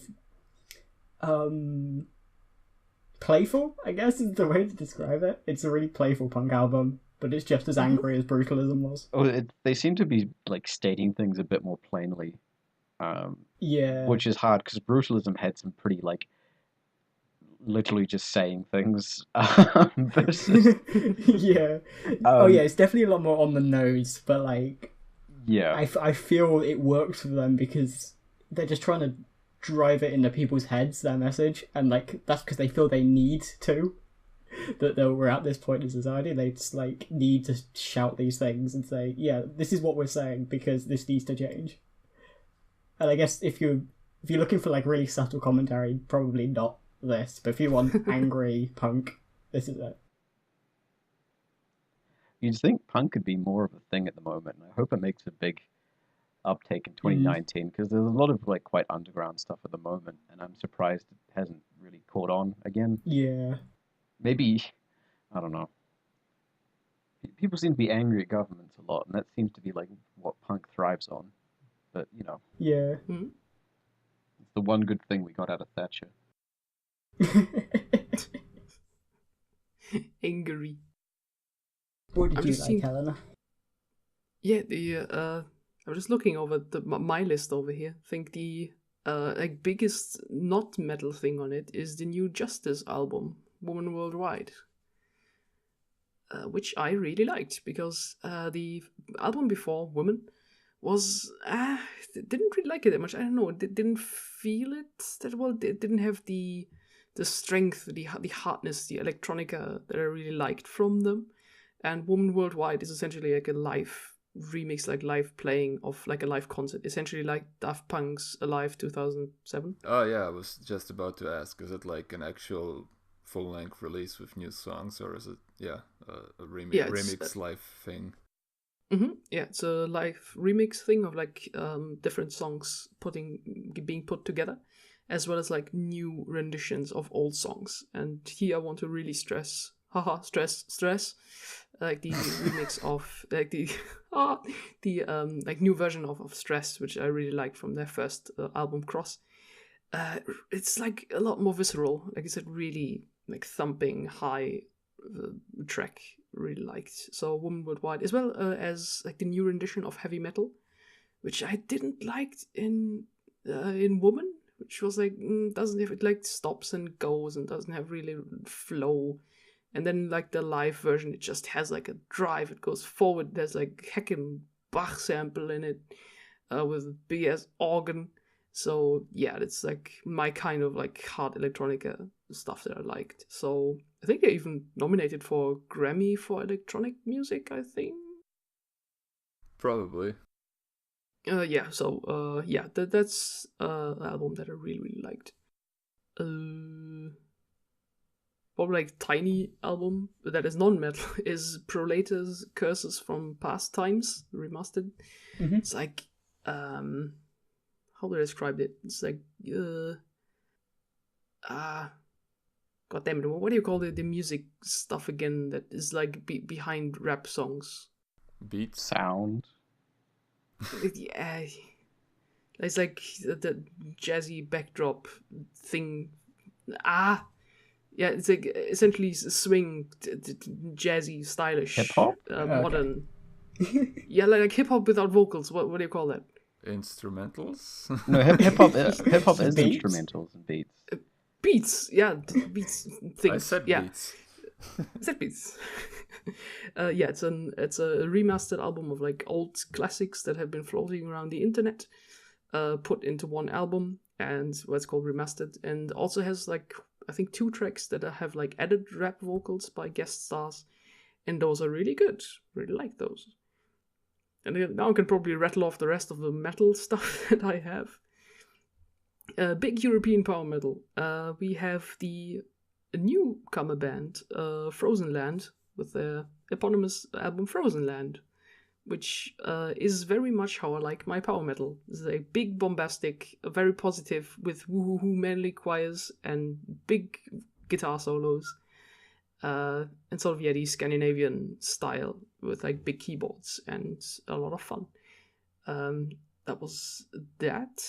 playful, I guess is the way to describe it. It's a really playful punk album, but it's just as angry as Brutalism was. Oh, they seem to be like stating things a bit more plainly. Yeah. Which is hard because Brutalism had some pretty like literally just saying things. Versus, yeah. Oh yeah, it's definitely a lot more on the nose, but like, yeah, I feel it works for them because they're just trying to drive it into people's heads, their message, and like that's because they feel they need to. That we're at this point in society, they just like need to shout these things and say, yeah, this is what we're saying because this needs to change. And I guess if you're looking for like really subtle commentary, probably not this. But if you want angry punk, this is it. you'd think punk could be more of a thing at the moment, and I hope it makes a big uptake in 2019 because there's a lot of like quite underground stuff at the moment, and I'm surprised it hasn't really caught on again. Yeah. Maybe, I don't know. People seem to be angry at governments a lot, and that seems to be like what punk thrives on. But you know, Yeah. it's the one good thing we got out of Thatcher. Angry. What did I'm you just like, seeing- Helena? Yeah, I was just looking over my list over here. I think the like biggest not metal thing on it is the new Justice album, Woman Worldwide, which I really liked because the album before, Woman, was didn't really like it that much. I don't know, didn't feel it that well. It didn't have the strength, the hardness, the electronica that I really liked from them. And Woman Worldwide is essentially like a live remix, like live playing of like a live concert, essentially like Daft Punk's Alive 2007. Oh yeah, I was just about to ask, is it like an actual full-length release with new songs, or is it a remix live thing? Yeah, it's a live remix thing of like different songs being put together, as well as like new renditions of old songs. And here I want to really stress, like the remix of like the like new version of Stress, which I really liked from their first album Cross. It's like a lot more visceral, like it's a really like thumping high track. Really liked. So Woman Worldwide, as well as like the new rendition of Heavy Metal, which I didn't like in in Woman, which was like doesn't have, it like stops and goes and doesn't have really flow. And then like the live version, it just has like a drive. It goes forward. There's like heckin' Bach sample in it with a big ass organ. So yeah, it's like my kind of like hard electronica stuff that I liked. So I think they even nominated for Grammy for electronic music, I think. Probably. That's an album that I really, really liked. Probably like tiny album that is non-metal is Prolator's Curses from Past Times remastered. Mm-hmm. It's like how do I describe it? It's like god damn it, what do you call the music stuff again that is like behind rap songs? Beats. Sound. Yeah, it's like the jazzy backdrop thing. Yeah, it's like essentially swing, jazzy, stylish, Hip-hop? modern. Yeah, like hip hop without vocals. What do you call that? Instrumentals? No, hip hop is Beats? instrumentals and beats. Beats, yeah, beats things. I said yeah. beats. Set beats. It's a remastered album of like old classics that have been floating around the internet, put into one album, and what's called remastered, and also has like I think 2 tracks that have like added rap vocals by guest stars, and those are really good. Really like those. And now I can probably rattle off the rest of the metal stuff that I have. Big European power metal. We have the newcomer band, Frozen Land, with their eponymous album Frozen Land, which is very much how I like my power metal. It's a big, bombastic, very positive, with woo-hoo-hoo manly choirs and big guitar solos. And sort of, the Scandinavian style with like big keyboards and a lot of fun. That was that.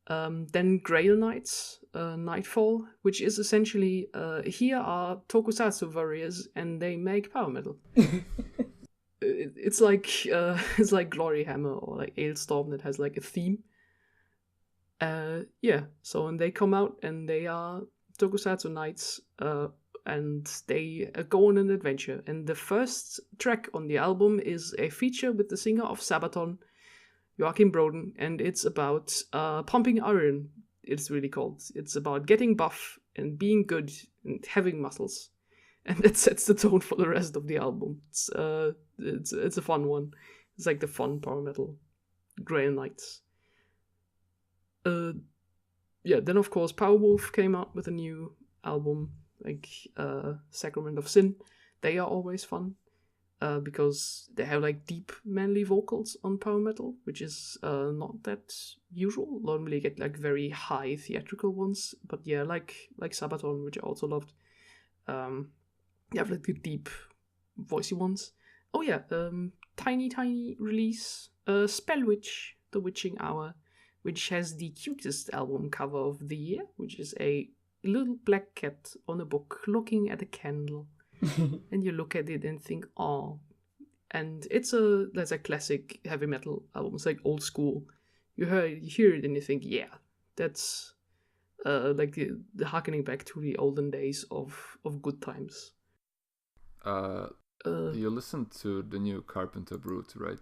Then Grail Knights, Nightfall, which is essentially here are tokusatsu warriors and they make power metal. It's like Glory Hammer or like Ailstorm that has like a theme. So and they come out and they are tokusatsu knights, and they go on an adventure. And the first track on the album is a feature with the singer of Sabaton, Joachim Broden, and it's about pumping iron. It's really called. It's about getting buff and being good and having muscles, and that sets the tone for the rest of the album. It's a fun one. It's like the fun power metal, Grail Knights. Then of course Powerwolf came out with a new album, like Sacrament of Sin. They are always fun. Because they have like deep manly vocals on power metal, which is not that usual. Normally you get like very high theatrical ones, but yeah, like Sabaton, which I also loved. You have like the deep voicey ones. Oh yeah, tiny release, Spell Witch, The Witching Hour, which has the cutest album cover of the year, which is a little black cat on a book looking at a candle. And you look at it and think, oh. And that's a classic heavy metal album. It's like old school. You hear it and you think, yeah, that's like the harkening back to the olden days of good times. You listened to the new Carpenter Brute, right?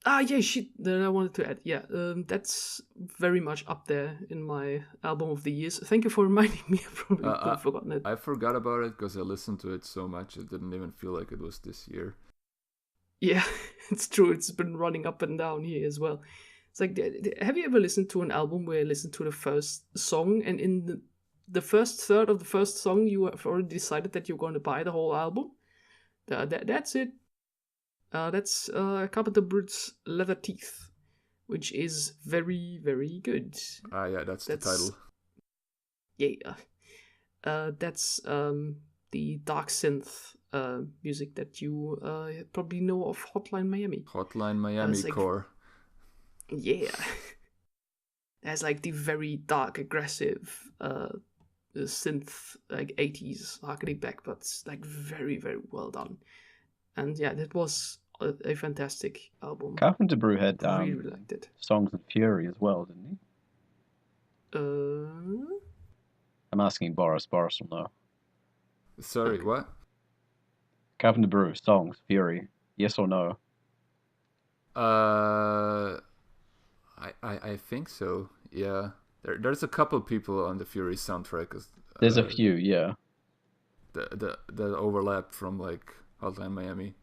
Yeah, shit, that I wanted to add. Yeah, that's very much up there in my album of the years. Thank you for reminding me. I probably could have forgotten it. I forgot about it because I listened to it so much it didn't even feel like it was this year. Yeah, it's true. It's been running up and down here as well. It's like, have you ever listened to an album where you listen to the first song and in the first third of the first song you have already decided that you're going to buy the whole album? That's it. That's Carpenter Brute's Leather Teeth, which is very, very good. Yeah, that's the title. Yeah. That's the dark synth music that you probably know of Hotline Miami. Hotline Miami like, core. Yeah. There's like the very dark, aggressive synth, like 80s harkening back, but like very, very well done. And yeah, that was a fantastic album. Carpenter Brew had Really liked it. Songs of Fury as well, didn't he? I'm asking Boris. Boris will know. Sorry, Okay. what? Carpenter Brew, Songs, Fury. Yes or no? I think so. Yeah. There's a couple people on the Fury soundtrack. There's a few, yeah. The overlap from like Hotline Miami.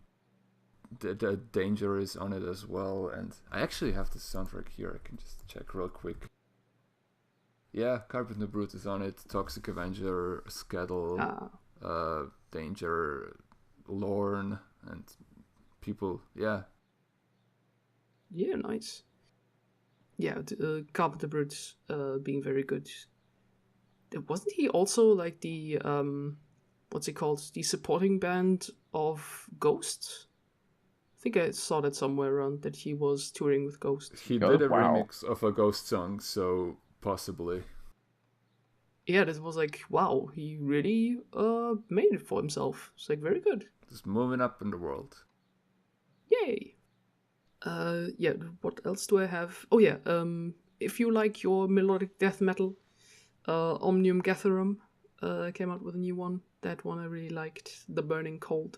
The Danger is on it as well, and I actually have the soundtrack here. I can just check real quick. Yeah, Carpenter Brute is on it. Toxic Avenger, Skeddle, Danger, Lorne, and people. Yeah. Yeah, nice. Yeah, Carpenter Brute being very good. Wasn't he also like the what's it called? The supporting band of Ghost? I think I saw that somewhere around that he was touring with Ghost. He did a wow. remix of a Ghost song, so possibly. Yeah, this was like, wow, he really made it for himself. It's like very good. Just moving up in the world. Yay! Yeah, what else do I have? Oh yeah, if you like your melodic death metal, Omnium Gatherum came out with a new one. That one I really liked, The Burning Cold.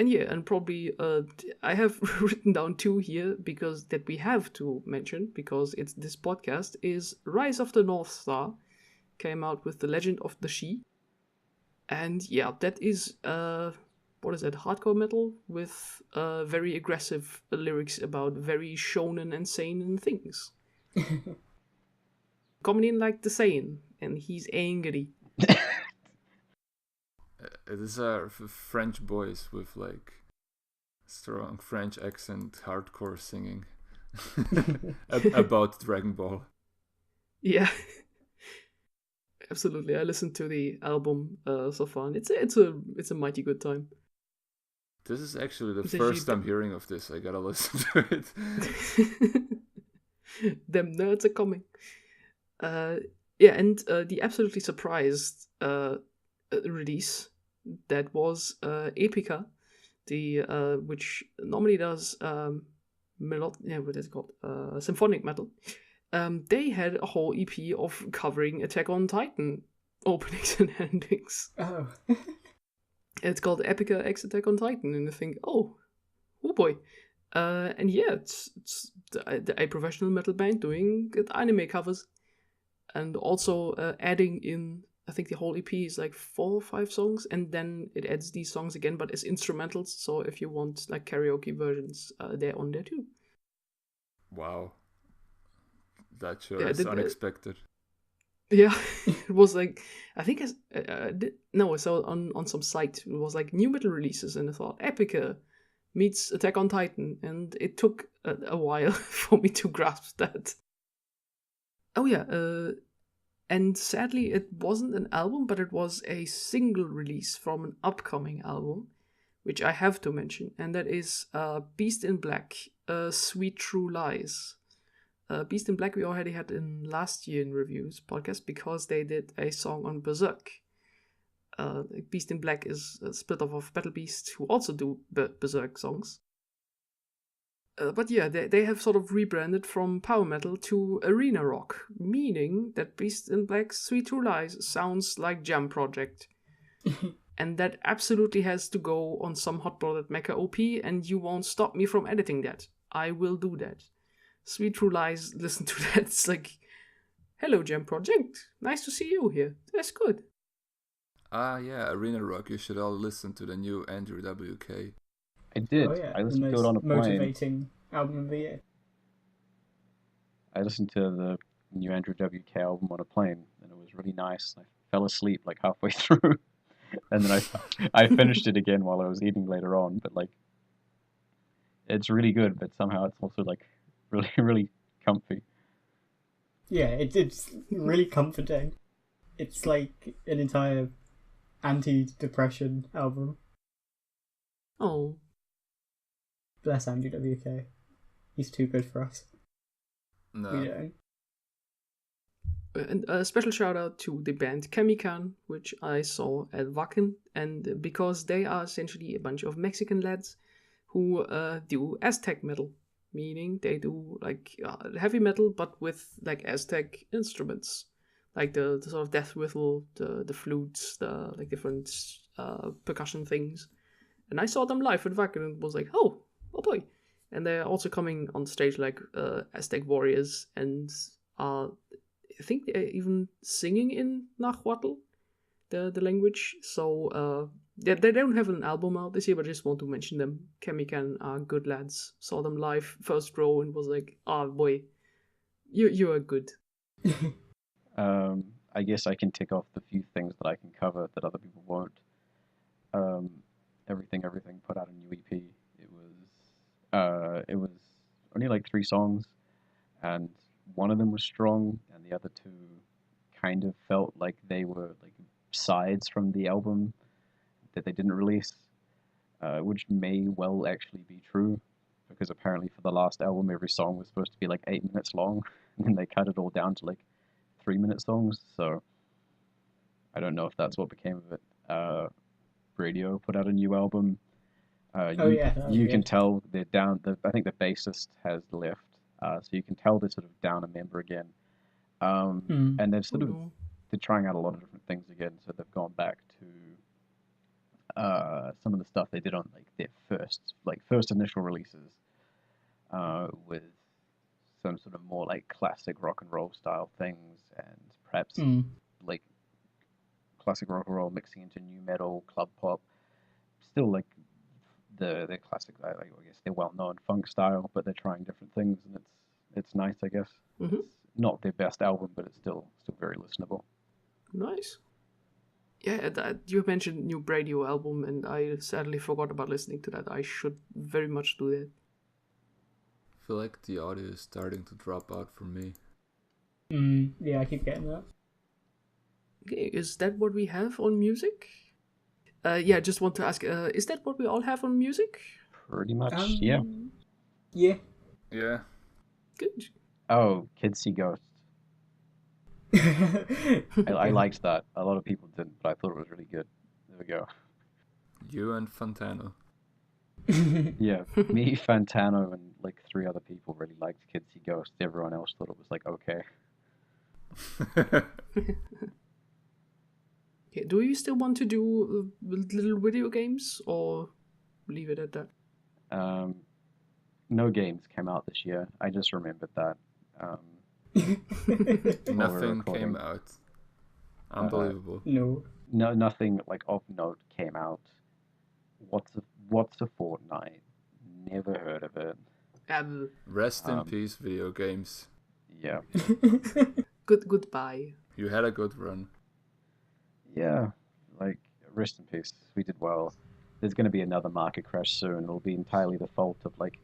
And yeah, and probably I have written down 2 here because that we have to mention because it's this podcast is Rise of the North Star came out with The Legend of the She. And yeah, that is what is that, hardcore metal with very aggressive lyrics about very shonen and seinen things. Coming in like the seinen, and he's angry. These are French boys with like strong French accent, hardcore singing about Dragon Ball. Yeah, absolutely. I listened to the album so far, and it's a mighty good time. This is actually the It's first actually I'm hearing of this. I gotta listen to it. Them nerds are coming. Yeah, and the absolutely surprised release that was Epica, the which normally does what is it called? Symphonic metal. They had a whole EP of covering Attack on Titan openings and endings. Oh. It's called Epica X Attack on Titan, and I think, oh boy. And yeah, it's a professional metal band doing good anime covers. And also adding in, I think the whole EP is like 4 or 5 songs, and then it adds these songs again, but as instrumentals. So if you want like karaoke versions, they're on there too. Wow. That sure is unexpected. Yeah, it was like, I think I saw on some site, it was like new metal releases, and I thought Epica meets Attack on Titan, and it took a while for me to grasp that. Oh yeah, and sadly it wasn't an album, but it was a single release from an upcoming album, which I have to mention, and that is Beast in Black, Sweet True Lies. Beast in Black we already had in last year in reviews podcast because they did a song on Berserk. Beast in Black is a split off of Battle Beast, who also do Berserk songs. But yeah, they have sort of rebranded from power metal to arena rock, meaning that Beast in Black's Sweet True Lies sounds like Jam Project. And that absolutely has to go on some hot-blooded mecha OP, and you won't stop me from editing that. I will do that. Sweet True Lies, listen to that. It's like, hello Jam Project, nice to see you here. That's good. Yeah, Arena Rock. You should all listen to the new Andrew WK. I did. Oh, yeah. I listened the to it on a most plane. motivating album of the year. I listened to the new Andrew WK album on a plane, and it was really nice. I fell asleep like halfway through, and then I finished it again while I was eating later on. But like, it's really good, but somehow it's also like really, really comfy. Yeah, it's really comforting. It's like an entire anti-depression album. Oh. Bless Andrew WK. He's too good for us. No. We don't. And a special shout out to the band Chemican, which I saw at Wacken, and because they are essentially a bunch of Mexican lads who do Aztec metal, meaning they do like heavy metal but with like Aztec instruments, like the sort of death whistle, the flutes, the like different percussion things. And I saw them live at Wacken and was like, oh boy. And they're also coming on stage like Aztec warriors, and I think they're even singing in Nahuatl, the language. So they don't have an album out this year, but I just want to mention them. Chemican are good lads. Saw them live first row and was like, oh boy, you are good. I guess I can tick off the few things that I can cover that other people won't. Everything put out a new EP. It was only like 3 songs, and one of them was strong, and the other 2 kind of felt like they were like sides from the album that they didn't release, which may well actually be true, because apparently for the last album every song was supposed to be like 8 minutes long, and then they cut it all down to like 3-minute songs. So I don't know if that's what became of it. Radio put out a new album. You can tell they're down. I think the bassist has left, so you can tell they're sort of down a member again. And they're they're trying out a lot of different things again. So they've gone back to some of the stuff they did on like their first initial releases, with some sort of more like classic rock and roll style things, and perhaps like classic rock and roll mixing into new metal, club pop. Still like the classic, I guess they're well-known funk style, but they're trying different things, and it's nice, I guess. Mm-hmm. It's not their best album, but it's still very listenable. Nice. Yeah, you mentioned new radio album, and I sadly forgot about listening to that. I should very much do that. I feel like the audio is starting to drop out for me. Yeah, I keep getting that. Okay, is that what we have on music? Yeah, just want to ask, is that what we all have on music? Pretty much, yeah. Yeah. Yeah. Good. Oh, Kids See Ghosts. I liked that. A lot of people didn't, but I thought it was really good. There we go. You and Fantano. Yeah, me, Fantano, and like 3 other people really liked Kids See Ghosts. Everyone else thought it was like, okay. Okay, do you still want to do little video games, or leave it at that? No games came out this year. I just remembered that. Nothing came out. Unbelievable. No. Nothing like of note came out. What's a Fortnite? Never heard of it. Rest in peace, video games. Yeah. Goodbye. You had a good run. Yeah, like, rest in peace. We did well. There's going to be another market crash soon. It'll be entirely the fault of, like,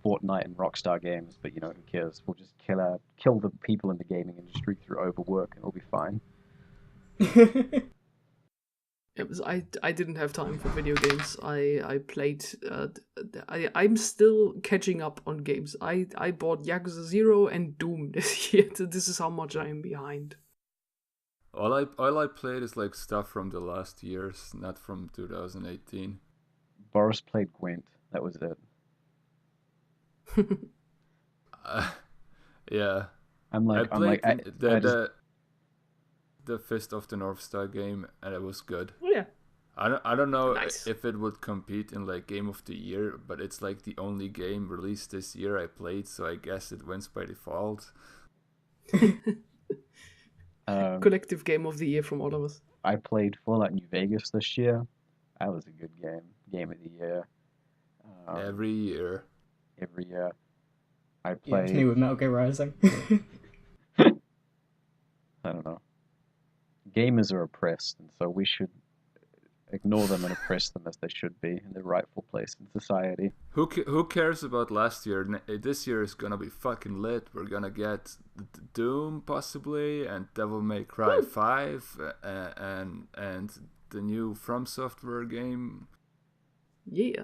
Fortnite and Rockstar Games, but, you know, who cares? We'll just kill the people in the gaming industry through overwork, and it'll be fine. I didn't have time for video games. I played... I'm still catching up on games. I bought Yakuza 0 and Doom this year. This is how much I am behind. All I played is like stuff from the last years, not from 2018. Boris played Gwent. That was it. Yeah. I'm like, the Fist of the North Star game, and it was good. Oh yeah. I don't know Nice. if it would compete in like Game of the Year, but it's like the only game released this year I played, so I guess it wins by default. Collective Game of the Year from all of us. I played Fallout New Vegas this year. That was a good game. Game of the year. Every year. I Yeah, played... it's me with Metal Gear Rising. I don't know. Gamers are oppressed, and so we should ignore them and oppress them as they should be in their rightful place in society. Who cares about last year? This year is gonna be fucking lit. We're gonna get Doom possibly, and Devil May Cry 5, and the new From Software game. Yeah.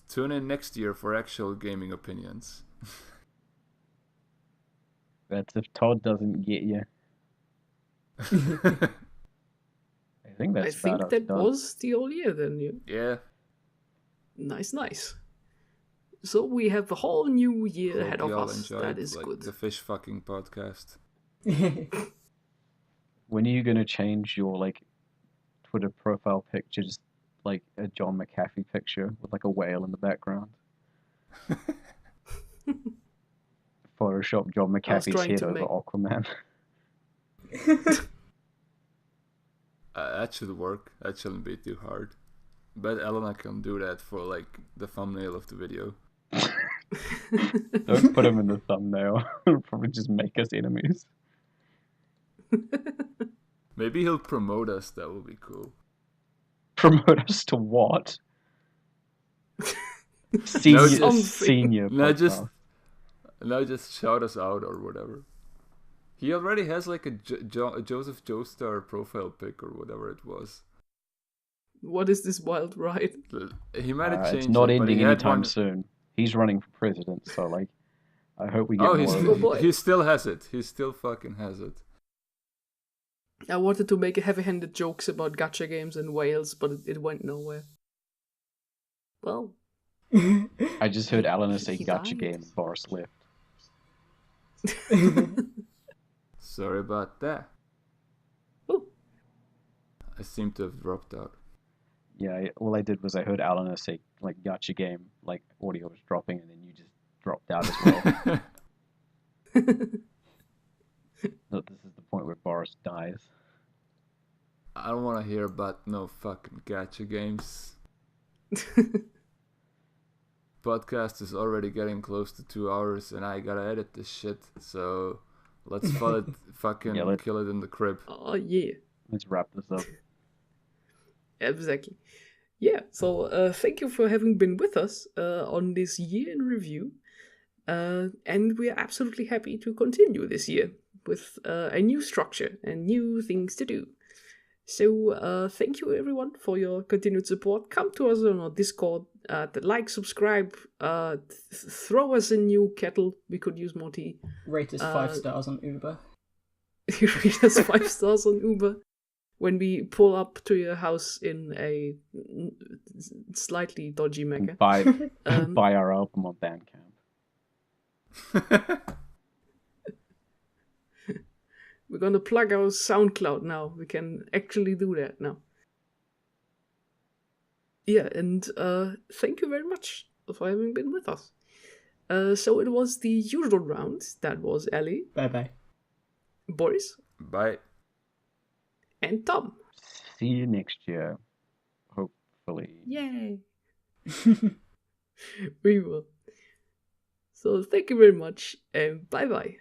Tune in next year for actual gaming opinions. That's if Todd doesn't get you. I think I that's think about us that done. was the whole year then. Yeah. Nice. So we have a whole new year Hope ahead of y'all us. enjoyed, That is like, good. the fish fucking podcast. When are you gonna change your like Twitter profile picture just like a John McAfee picture with like a whale in the background? Photoshop John McAfee's trying head to over make- Aquaman. That should work. That shouldn't be too hard. Bet Elena can do that for like the thumbnail of the video. Don't put him in the thumbnail. It'll probably just make us enemies. Maybe he'll promote us. That would be cool. Promote us to what? Senior No, podcast. just shout us out or whatever. He already has like a Joseph Joestar profile pic or whatever it was. What is this wild ride? He might have changed It's not it, but ending he had anytime one... soon. He's running for president, so like, I hope we get Oh, more. boy. he still has it. He still fucking has it. I wanted to make heavy-handed jokes about gacha games and whales, but it went nowhere. Well, I just heard Alana say He gotcha died. game and Boris left. Sorry about that. oh, I seem to have dropped out. Yeah, all I did was I heard Alana say like gotcha game, like audio was dropping, and then you just dropped out as well. So this is the point where Boris dies. I don't want to hear about no fucking gacha games. Podcast is already getting close to 2 hours, and I gotta edit this shit. So let's fucking Yeah, kill it in the crib. oh yeah. Let's wrap this up. Exactly. Yeah, so thank you for having been with us on this year in review. And we are absolutely happy to continue this year with a new structure and new things to do. So thank you everyone for your continued support. Come to us on our Discord, like, subscribe, throw us a new kettle. We could use more tea. Rate us 5 stars on Uber. Rate us 5 stars on Uber when we pull up to your house in a slightly dodgy mecca. Buy our album on Bandcamp. We're gonna plug our SoundCloud now. We can actually do that now. Yeah, and thank you very much for having been with us. So it was the usual round. That was Ellie, Bye-bye. Boris, Bye. and Tom. See you next year. Hopefully. Yay! We will. So thank you very much, and bye-bye.